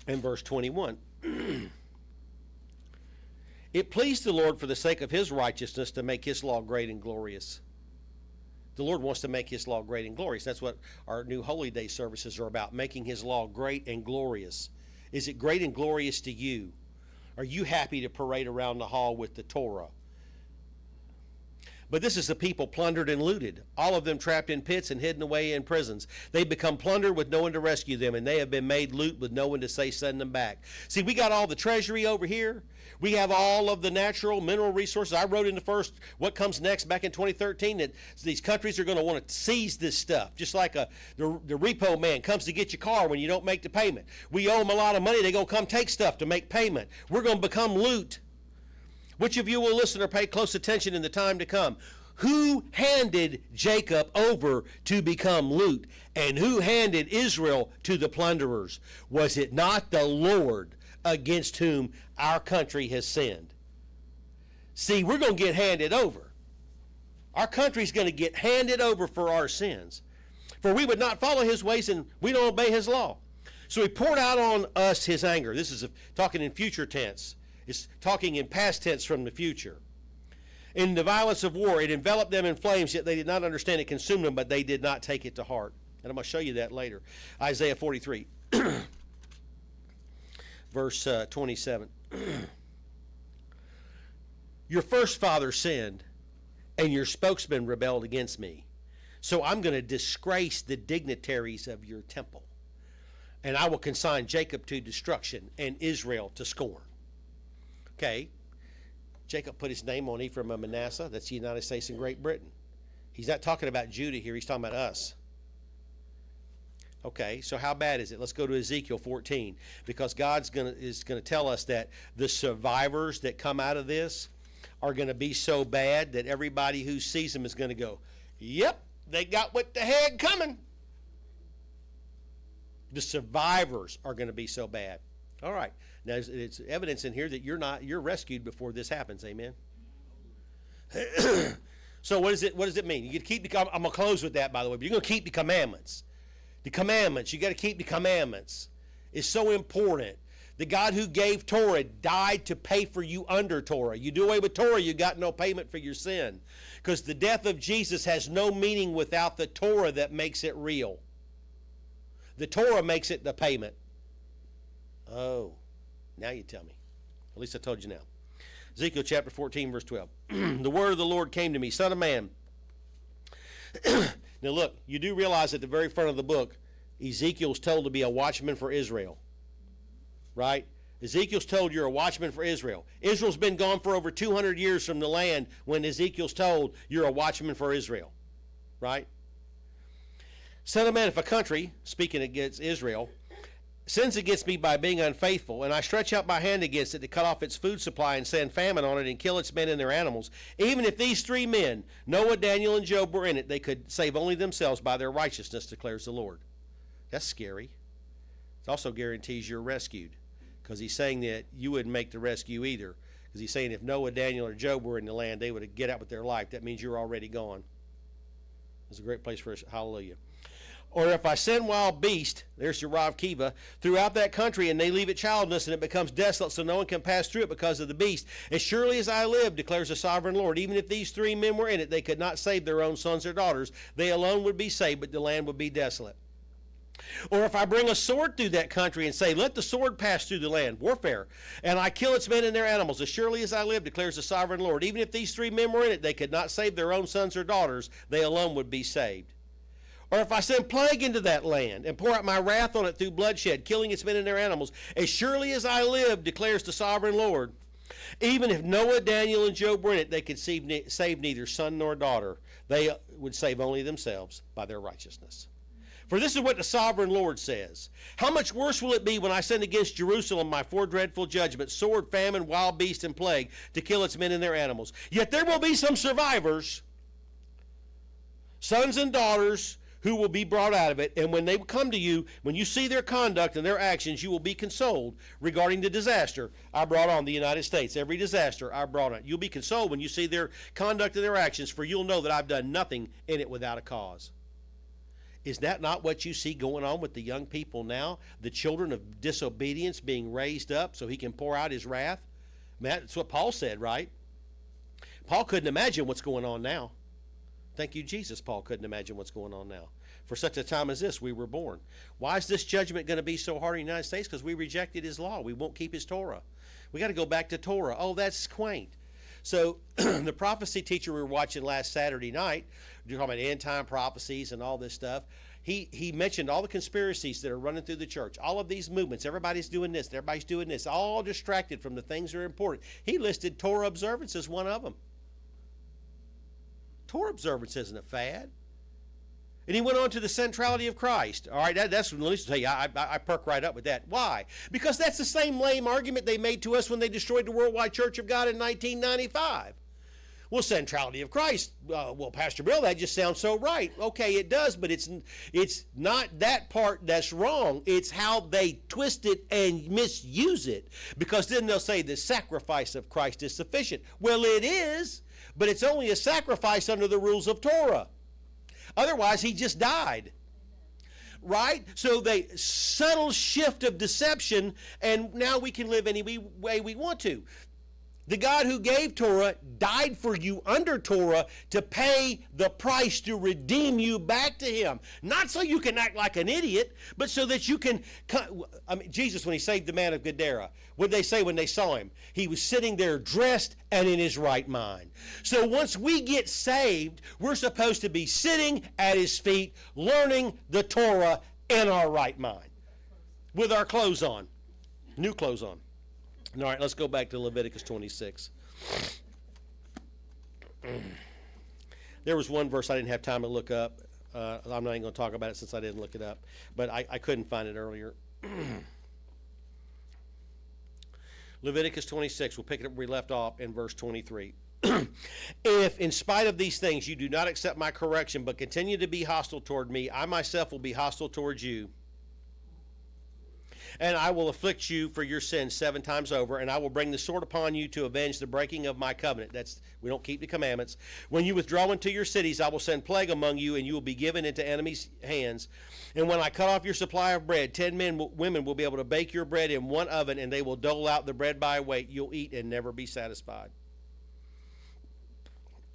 In verse 21. It pleased the Lord for the sake of his righteousness to make his law great and glorious. The Lord wants to make his law great and glorious. That's what our new Holy Day services are about, making his law great and glorious. Is it great and glorious to you? Are you happy to parade around the hall with the Torah? But this is the people plundered and looted, all of them trapped in pits and hidden away in prisons. They become plundered with no one to rescue them, and they have been made loot with no one to say send them back. See, we got all the treasury over here. We have all of the natural mineral resources. I wrote in the first What Comes Next back in 2013 that these countries are going to want to seize this stuff, just like the repo man comes to get your car when you don't make the payment. We owe them a lot of money. They're going to come take stuff to make payment. We're going to become loot. Which of you will listen or pay close attention in the time to come? Who handed Jacob over to become loot? And who handed Israel to the plunderers? Was it not the Lord against whom our country has sinned? See, we're going to get handed over. Our country's going to get handed over for our sins. For we would not follow his ways and we don't obey his law. So he poured out on us his anger. This is talking in future tense. It's talking in past tense from the future. In the violence of war, it enveloped them in flames, yet they did not understand it consumed them, but they did not take it to heart. And I'm going to show you that later. Isaiah 43, verse 27. Your first father sinned, and your spokesman rebelled against me. So I'm going to disgrace the dignitaries of your temple, and I will consign Jacob to destruction and Israel to scorn. Okay, Jacob put his name on Ephraim and Manasseh. That's the United States and Great Britain. He's not talking about Judah here. He's talking about us. Okay, so how bad is it? Let's go to Ezekiel 14, because God's is going to tell us that the survivors that come out of this are going to be so bad that everybody who sees them is going to go, yep, they got what the heck coming. The survivors are going to be so bad. All right. Now, it's evidence in here that you're rescued before this happens. Amen. So what does it mean? You keep I'm going to close with that, by the way, but you're going to keep the commandments. The commandments, you got to keep the commandments. It's so important. The God who gave Torah died to pay for you under Torah. You do away with Torah, you got no payment for your sin. Because the death of Jesus has no meaning without the Torah that makes it real. The Torah makes it the payment. Oh, now you tell me. At least I told you now. Ezekiel chapter 14, verse 12. The word of the Lord came to me, son of man. Now look, you do realize at the very front of the book, Ezekiel's told to be a watchman for Israel. Right? Ezekiel's told you're a watchman for Israel. Israel's been gone for over 200 years from the land when Ezekiel's told you're a watchman for Israel. Right? Son of man, if a country, speaking against Israel, sins against me by being unfaithful, and I stretch out my hand against it to cut off its food supply and send famine on it and kill its men and their animals, even if these three men, Noah, Daniel, and Job, were in it, they could save only themselves by their righteousness, declares the Lord. That's scary. It also guarantees you're rescued, because he's saying that you wouldn't make the rescue either, because he's saying if Noah, Daniel, or Job were in the land, they would get out with their life. That means you're already gone. It's a great place for us. Hallelujah. Or if I send wild beasts, there's your Rav Kiva, throughout that country, and they leave it childless, and it becomes desolate, so no one can pass through it because of the beast. As surely as I live, declares the sovereign Lord, even if these three men were in it, they could not save their own sons or daughters. They alone would be saved, but the land would be desolate. Or if I bring a sword through that country and say, let the sword pass through the land, warfare, and I kill its men and their animals, as surely as I live, declares the sovereign Lord, even if these three men were in it, they could not save their own sons or daughters. They alone would be saved. Or if I send plague into that land and pour out my wrath on it through bloodshed, killing its men and their animals, as surely as I live, declares the sovereign Lord, even if Noah, Daniel, and Job were in it, they could save neither son nor daughter. They would save only themselves by their righteousness. For this is what the sovereign Lord says. How much worse will it be when I send against Jerusalem my four dreadful judgments, sword, famine, wild beast, and plague, to kill its men and their animals? Yet there will be some survivors, sons and daughters, who will be brought out of it, and when they come to you, when you see their conduct and their actions, you will be consoled regarding the disaster I brought on the United States. Every disaster I brought on. You'll be consoled when you see their conduct and their actions, for you'll know that I've done nothing in it without a cause. Is that not what you see going on with the young people now? The children of disobedience being raised up so he can pour out his wrath That's what Paul said, right? Paul couldn't imagine what's going on now. Thank you, Jesus. Paul couldn't imagine what's going on now. For such a time as this, we were born. Why is this judgment going to be so hard in the United States? Because we rejected his law. We won't keep his Torah. We got to go back to Torah. Oh, that's quaint. So the prophecy teacher we were watching last Saturday night, you're talking about end time prophecies and all this stuff. He mentioned all the conspiracies that are running through the church, all of these movements. Everybody's doing this, everybody's doing this, all distracted from the things that are important. He listed Torah observance as one of them. Torah observance isn't a fad. And he went on to the centrality of Christ. All right, that's let me tell you, I perk right up with that. Why? Because that's the same lame argument they made to us when they destroyed the Worldwide Church of God in 1995. Well, centrality of Christ. Well, Pastor Bill, that just sounds so right. Okay, it does, but it's not that part that's wrong. It's how they twist it and misuse it. Because then they'll say the sacrifice of Christ is sufficient. Well, it is, but it's only a sacrifice under the rules of Torah. Otherwise, he just died. Right? So they subtle shift of deception, and now we can live any way we want to. The God who gave Torah died for you under Torah to pay the price to redeem you back to him. Not so you can act like an idiot, but so that you can... Jesus, when he saved the man of Gadara, what did they say when they saw him? He was sitting there dressed and in his right mind. So once we get saved, we're supposed to be sitting at his feet, learning the Torah in our right mind, with our clothes on, new clothes on. All right, let's go back to Leviticus 26. There was one verse I didn't have time to look up. I'm not even going to talk about it since I didn't look it up, but I couldn't find it earlier. Leviticus 26, we'll pick it up where we left off in verse 23. If, in spite of these things, you do not accept my correction, but continue to be hostile toward me, I myself will be hostile towards you. And I will afflict you for your sins 7 times over, and I will bring the sword upon you to avenge the breaking of my covenant. We don't keep the commandments. When you withdraw into your cities, I will send plague among you, and you will be given into enemies' hands. And when I cut off your supply of bread, 10 women will be able to bake your bread in one oven, and they will dole out the bread by weight. You'll eat and never be satisfied.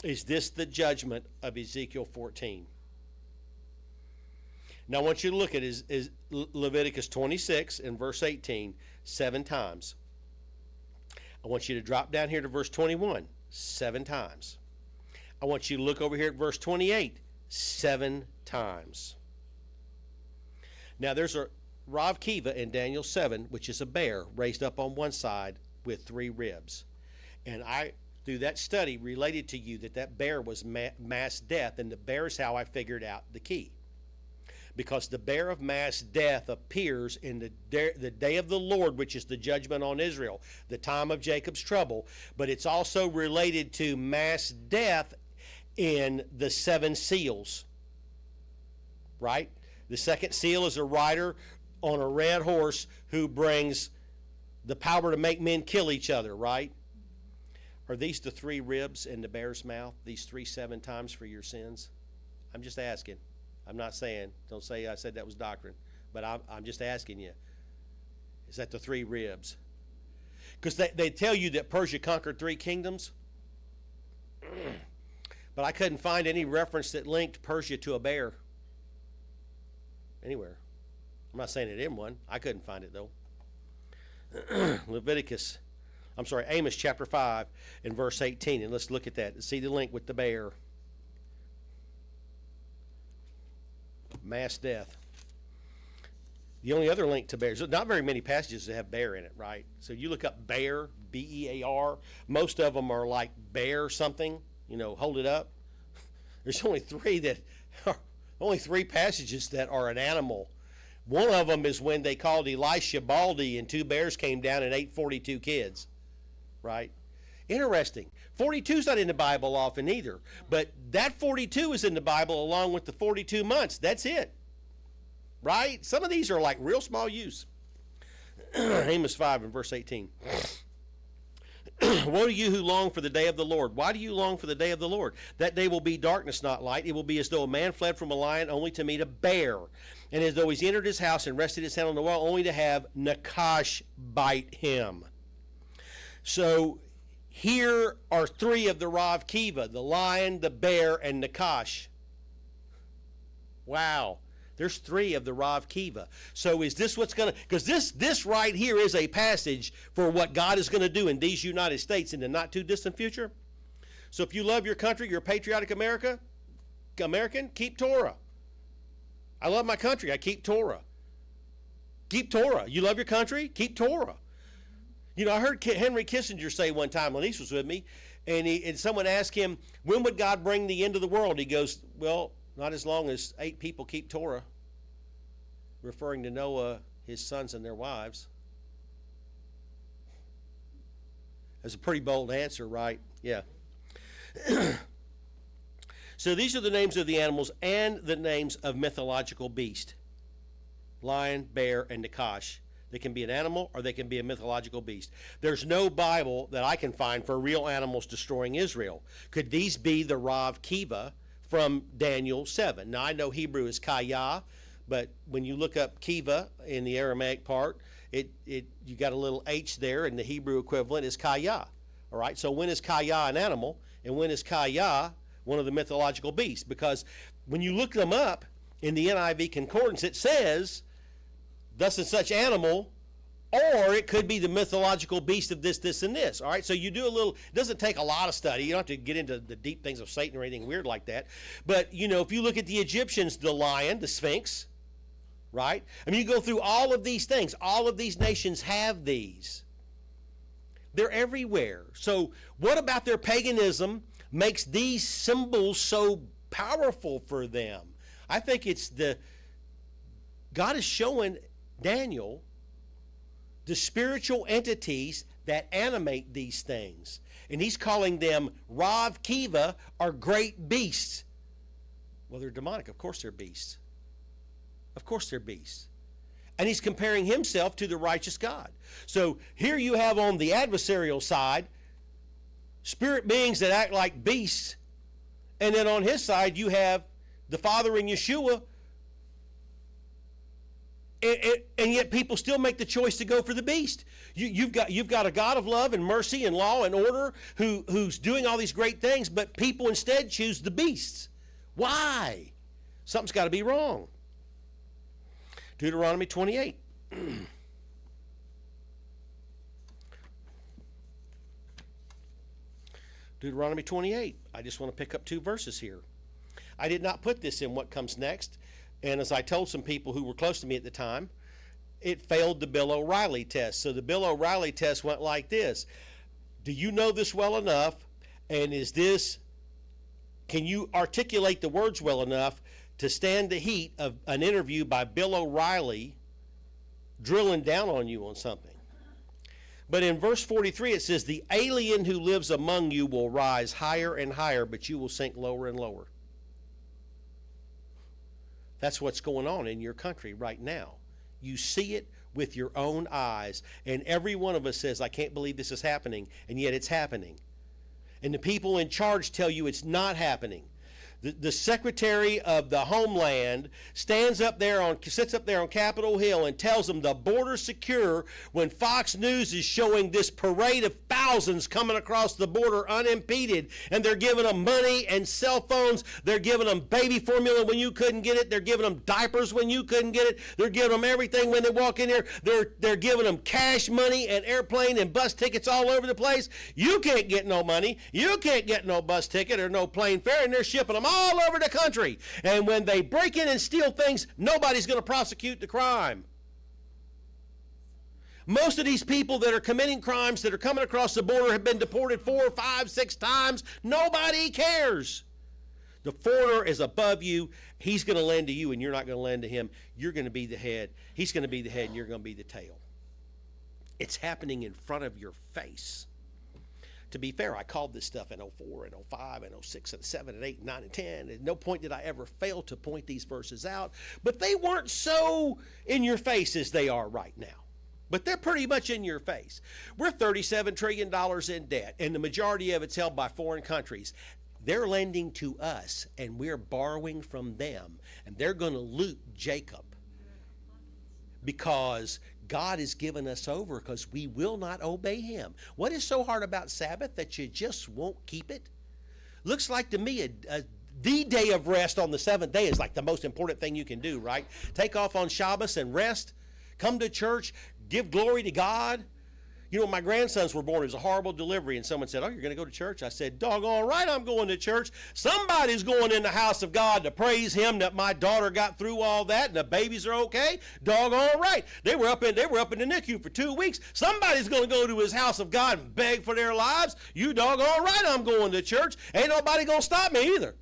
Is this the judgment of Ezekiel 14? Now I want you to look at is Leviticus 26 and verse 18 7 times. I want you to drop down here to verse 21 7 times. I want you to look over here at verse 28 7 times. Now there's a Rav Kiva in Daniel 7, which is a bear raised up on one side with 3 ribs. And I, through that study, related to you that bear was mass death, and the bear is how I figured out the key. Because the bear of mass death appears in the day of the Lord, which is the judgment on Israel, the time of Jacob's trouble. But it's also related to mass death in the 7 seals, right? The second seal is a rider on a red horse who brings the power to make men kill each other, right? Are these the 3 ribs in the bear's mouth, these 3 7 times for your sins? I'm just asking. I'm not saying, don't say I said that was doctrine, but I'm just asking you, is that the 3 ribs? Because they tell you that Persia conquered 3 kingdoms, but I couldn't find any reference that linked Persia to a bear anywhere. I'm not saying it in one. I couldn't find it, though. Amos chapter 5 and verse 18, and let's look at that and see the link with the bear. Mass death. The only other link to bears, not very many passages that have bear in it, right? So you look up bear, B-E-A-R. Most of them are like bear something, hold it up. There's only 3 passages that are an animal. One of them is when they called Elisha Baldy and 2 bears came down and ate 42 kids, right? Interesting. 42's not in the Bible often either, but that 42 is in the Bible along with the 42 months. That's it, right? Some of these are like real small use. Amos 5 and verse 18. Woe to you who long for the day of the Lord. Why do you long for the day of the Lord? That day will be darkness, not light. It will be as though a man fled from a lion only to meet a bear, and as though he's entered his house and rested his hand on the wall only to have Nakash bite him. So here are three of the Rav Kiva: the lion, the bear, and Nakash. Wow. There's three of the Rav Kiva. So is this what's going to, because this right here is a passage for what God is going to do in these United States in the not too distant future. So if you love your country, you're a patriotic American, keep Torah. I love my country, I keep Torah. Keep Torah. You love your country, keep Torah. You know, I heard Henry Kissinger say one time, Lenise was with me, and someone asked him, when would God bring the end of the world? He goes, well, not as long as 8 people keep Torah, referring to Noah, his sons, and their wives. That's a pretty bold answer, right? Yeah. So these are the names of the animals and the names of mythological beast. Lion, bear, and Nakash. They can be an animal or they can be a mythological beast. There's no Bible that I can find for real animals destroying Israel. Could these be the Rav Kiva from Daniel 7? Now, I know Hebrew is Kaya, but when you look up Kiva in the Aramaic part, you got a little H there, and the Hebrew equivalent is Kaya. All right, so when is Kaya an animal, and when is Kaya one of the mythological beasts? Because when you look them up in the NIV concordance, it says, thus and such animal, or it could be the mythological beast of this, this, and this. All right, so you do a little, it doesn't take a lot of study. You don't have to get into the deep things of Satan or anything weird like that. But, you know, if you look at the Egyptians, the lion, the Sphinx, right? I mean, you go through all of these things. All of these nations have these. They're everywhere. So what about their paganism makes these symbols so powerful for them? I think it's God is showing Daniel the spiritual entities that animate these things. And he's calling them Rav Kiva, or great beasts. Well, they're demonic. Of course they're beasts. Of course they're beasts. And he's comparing himself to the righteous God. So here you have on the adversarial side spirit beings that act like beasts. And then on his side you have the Father in Yeshua. And yet people still make the choice to go for the beast. You've got a God of love and mercy and law and order who's doing all these great things, but people instead choose the beasts. Why? Something's got to be wrong. Deuteronomy 28. Deuteronomy 28. I just want to pick up 2 verses here. I did not put this in what comes next. And as I told some people who were close to me at the time, it failed the Bill O'Reilly test. So the Bill O'Reilly test went like this. Do you know this well enough? And can you articulate the words well enough to stand the heat of an interview by Bill O'Reilly drilling down on you on something? But in verse 43 it says, the alien who lives among you will rise higher and higher, but you will sink lower and lower. That's what's going on in your country right now. You see it with your own eyes. And every one of us says, I can't believe this is happening, and yet it's happening. And the people in charge tell you it's not happening. The Secretary of the Homeland sits up there on Capitol Hill and tells them the border's secure when Fox News is showing this parade of thousands coming across the border unimpeded, and they're giving them money and cell phones. They're giving them baby formula when you couldn't get it. They're giving them diapers when you couldn't get it. They're giving them everything when they walk in here. They're giving them cash money and airplane and bus tickets all over the place. You can't get no money. You can't get no bus ticket or no plane fare, and they're shipping them all over the country. And when they break in and steal things, nobody's going to prosecute the crime. Most of these people that are committing crimes that are coming across the border have been deported 4, 5, 6 times. Nobody cares. The foreigner is above you. He's going to lend to you, and you're not going to lend to him. You're going to be the head. He's going to be the head, and you're going to be the tail. It's happening in front of your face. To be fair, I called this stuff in 04 and 05 and 06 and 7 and 8 and 9 and 10. At no point did I ever fail to point these verses out. But they weren't so in your face as they are right now. But they're pretty much in your face. We're $37 trillion in debt, and the majority of it's held by foreign countries. They're lending to us, and we're borrowing from them. And they're going to loot Jacob, because God has given us over because we will not obey him. What is so hard about Sabbath that you just won't keep it? Looks like to me the day of rest on the seventh day is like the most important thing you can do, right? Take off on Shabbos and rest. Come to church. Give glory to God. You know, when my grandsons were born, it was a horrible delivery, and someone said, "Oh, you're going to go to church?" I said, "Doggone right, I'm going to church. Somebody's going in the house of God to praise him that my daughter got through all that and the babies are okay. Doggone right. They were up in the NICU for 2 weeks. Somebody's going to go to his house of God and beg for their lives. You doggone right, I'm going to church. Ain't nobody going to stop me either."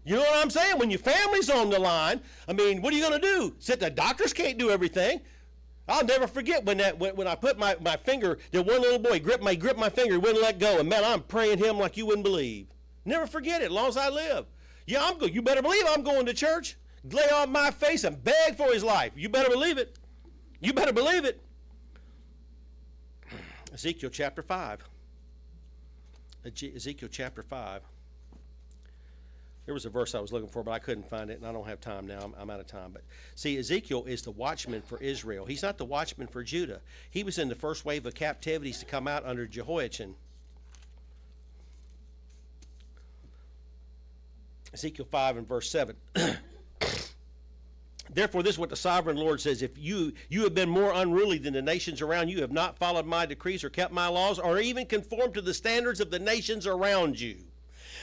You know what I'm saying? When your family's on the line, I mean, what are you going to do? Sit, the doctors can't do everything. I'll never forget when I put my finger, that one little boy gripped my finger, wouldn't let go, and man, I'm praying him like you wouldn't believe. Never forget it, as long as I live. Yeah, I'm good. You better believe I'm going to church. Lay on my face and beg for his life. You better believe it. You better believe it. Ezekiel chapter 5. Ezekiel chapter 5. There was a verse I was looking for, but I couldn't find it, and I don't have time now. I'm out of time. But see, Ezekiel is the watchman for Israel. He's not the watchman for Judah. He was in the first wave of captivities to come out under Jehoiachin. Ezekiel 5 and verse 7. Therefore, this is what the sovereign Lord says. If you have been more unruly than the nations around you, have not followed my decrees or kept my laws, or even conformed to the standards of the nations around you.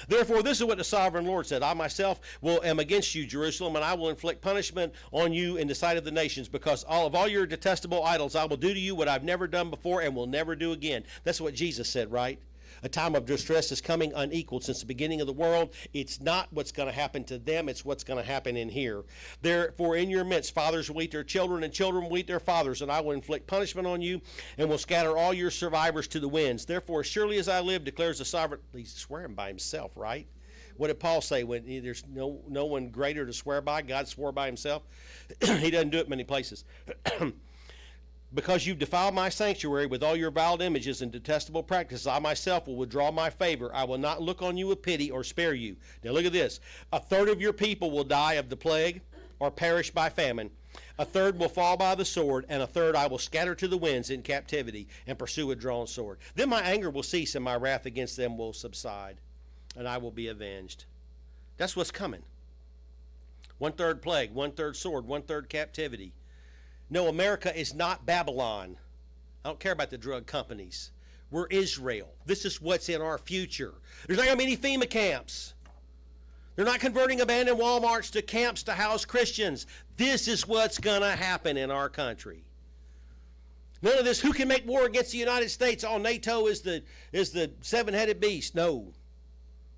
Therefore, this is what the sovereign Lord said. I myself am against you, Jerusalem, and I will inflict punishment on you in the sight of the nations, because all your detestable idols I will do to you what I've never done before and will never do again. That's what Jesus said, right? A time of distress is coming unequaled since the beginning of the world. It's not what's going to happen to them. It's what's going to happen in here. Therefore, in your midst, fathers will eat their children, and children will eat their fathers, and I will inflict punishment on you, and will scatter all your survivors to the winds. Therefore, as surely as I live, declares the sovereign. He's swearing by himself, right? What did Paul say? When there's no one greater to swear by, God swore by himself. He doesn't do it many places. Because you've defiled my sanctuary with all your vile images and detestable practices, I myself will withdraw my favor. I will not look on you with pity or spare you. Now look at this. A third of your people will die of the plague or perish by famine. A third will fall by the sword, and a third I will scatter to the winds in captivity and pursue a drawn sword. Then my anger will cease, and my wrath against them will subside, and I will be avenged. That's what's coming. 1/3 plague, 1/3 sword, 1/3 captivity. No, America is not Babylon. I don't care about the drug companies. We're Israel. This is what's in our future. There's not going to be any FEMA camps. They're not converting abandoned Walmarts to camps to house Christians. This is what's going to happen in our country. None of this, who can make war against the United States? Oh, NATO is the seven-headed beast. No.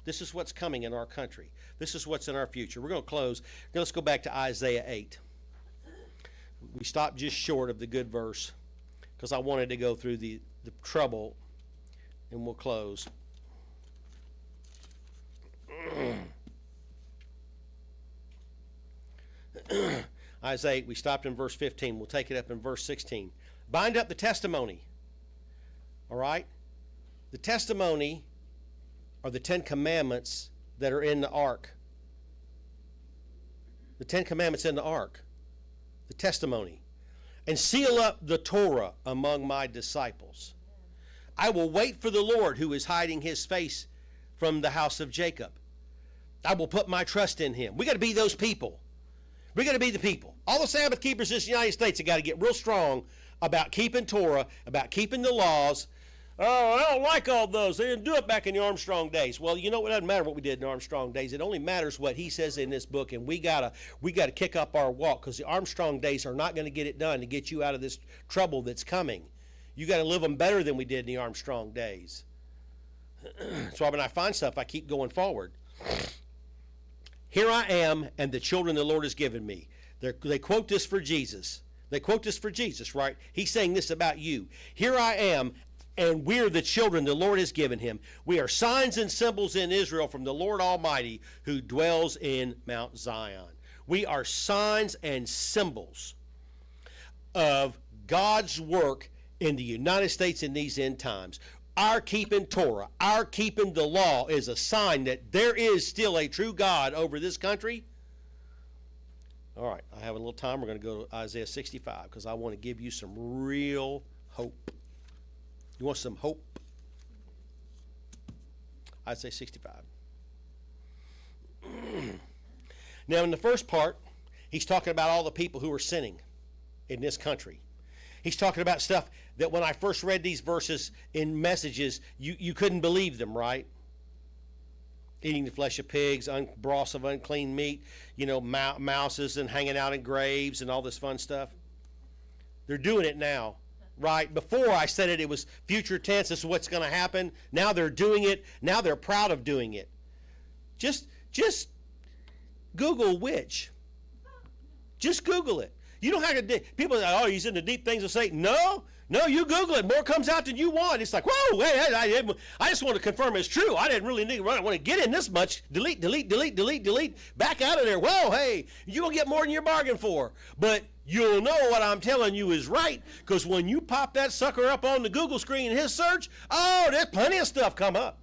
This is what's coming in our country. This is what's in our future. We're going to close. Now let's go back to Isaiah 8. We stopped just short of the good verse because I wanted to go through the trouble, and we'll close. Isaiah 8, we stopped in verse 15. We'll take it up in verse 16. Bind up the testimony. All right? The testimony are the 10 commandments that are in the ark. The 10 commandments in the ark. The testimony. And seal up the Torah among my disciples. I will wait for the Lord who is hiding his face from the house of Jacob. I will put my trust in him. We got to be those people. We got to be the people. All the Sabbath keepers in the United States have got to get real strong about keeping Torah, about keeping the laws. Oh, I don't like all those. They didn't do it back in the Armstrong days. Well, you know, it doesn't matter what we did in the Armstrong days. It only matters what he says in this book, and we gotta kick up our walk, because the Armstrong days are not going to get it done to get you out of this trouble that's coming. You got to live them better than we did in the Armstrong days. So when I find stuff, I keep going forward. Here I am, and the children the Lord has given me. They quote this for Jesus. They quote this for Jesus, right? He's saying this about you. Here I am, and we're the children the Lord has given him. We are signs and symbols in Israel from the Lord Almighty who dwells in Mount Zion. We are signs and symbols of God's work in the United States in these end times. Our keeping Torah, our keeping the law is a sign that there is still a true God over this country. All right, I have a little time. We're going to go to Isaiah 65 because I want to give you some real hope. You want some hope? Isaiah 65. Now, in the first part, he's talking about all the people who are sinning in this country. He's talking about stuff that when I first read these verses in messages, you couldn't believe them, right? Eating the flesh of pigs, broths of unclean meat, mouses and hanging out in graves and all this fun stuff. They're doing it now, right? Before I said it was future tense. This is what's going to happen. Now they're doing it. Now they're proud of doing it. Just Google witch. Just Google it. You don't have to. People say, "Oh, he's in the deep things of Satan." No, you Google it. More comes out than you want. It's like, whoa, hey, I just want to confirm it's true. I didn't really need to run. I want to get in this much. Delete. Back out of there. Whoa, hey, you're going to get more than you bargained for. But you'll know what I'm telling you is right, because when you pop that sucker up on the Google screen in his search, oh, there's plenty of stuff come up.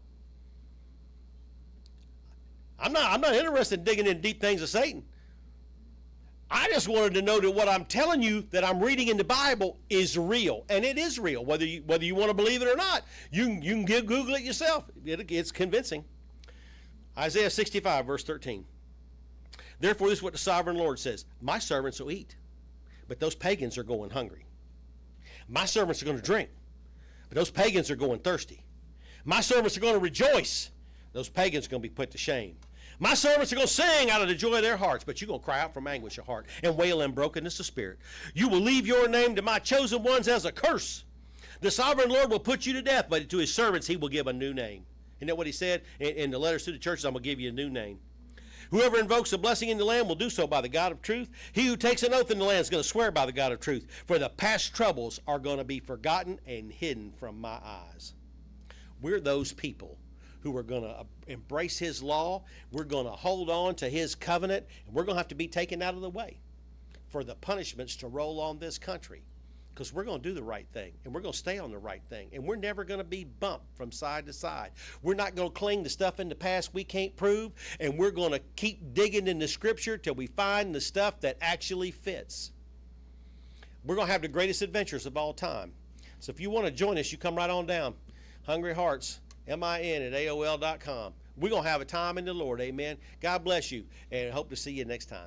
I'm not interested in digging in deep things of Satan. I just wanted to know that what I'm telling you that I'm reading in the Bible is real, and it is real, whether you want to believe it or not. You can Google it yourself. It's convincing. Isaiah 65, verse 13. Therefore, this is what the sovereign Lord says. My servants will eat, but those pagans are going hungry. My servants are going to drink, but those pagans are going thirsty. My servants are going to rejoice. Those pagans are going to be put to shame. My servants are going to sing out of the joy of their hearts, but you're going to cry out from anguish of heart and wail in brokenness of spirit. You will leave your name to my chosen ones as a curse. The sovereign Lord will put you to death, but to his servants he will give a new name. Isn't that what he said in the letters to the churches? I'm going to give you a new name. Whoever invokes a blessing in the land will do so by the God of truth. He who takes an oath in the land is going to swear by the God of truth. For the past troubles are going to be forgotten and hidden from my eyes. We're those people who are going to embrace his law. We're going to hold on to his covenant, and we're going to have to be taken out of the way for the punishments to roll on this country, because we're going to do the right thing, and we're going to stay on the right thing, and we're never going to be bumped from side to side. We're not going to cling to stuff in the past we can't prove, and we're going to keep digging in the scripture till we find the stuff that actually fits. We're going to have the greatest adventures of all time. So if you want to join us, you come right on down. Hungry Hearts, min@aol.com. We're going to have a time in the Lord, amen. God bless you, and hope to see you next time.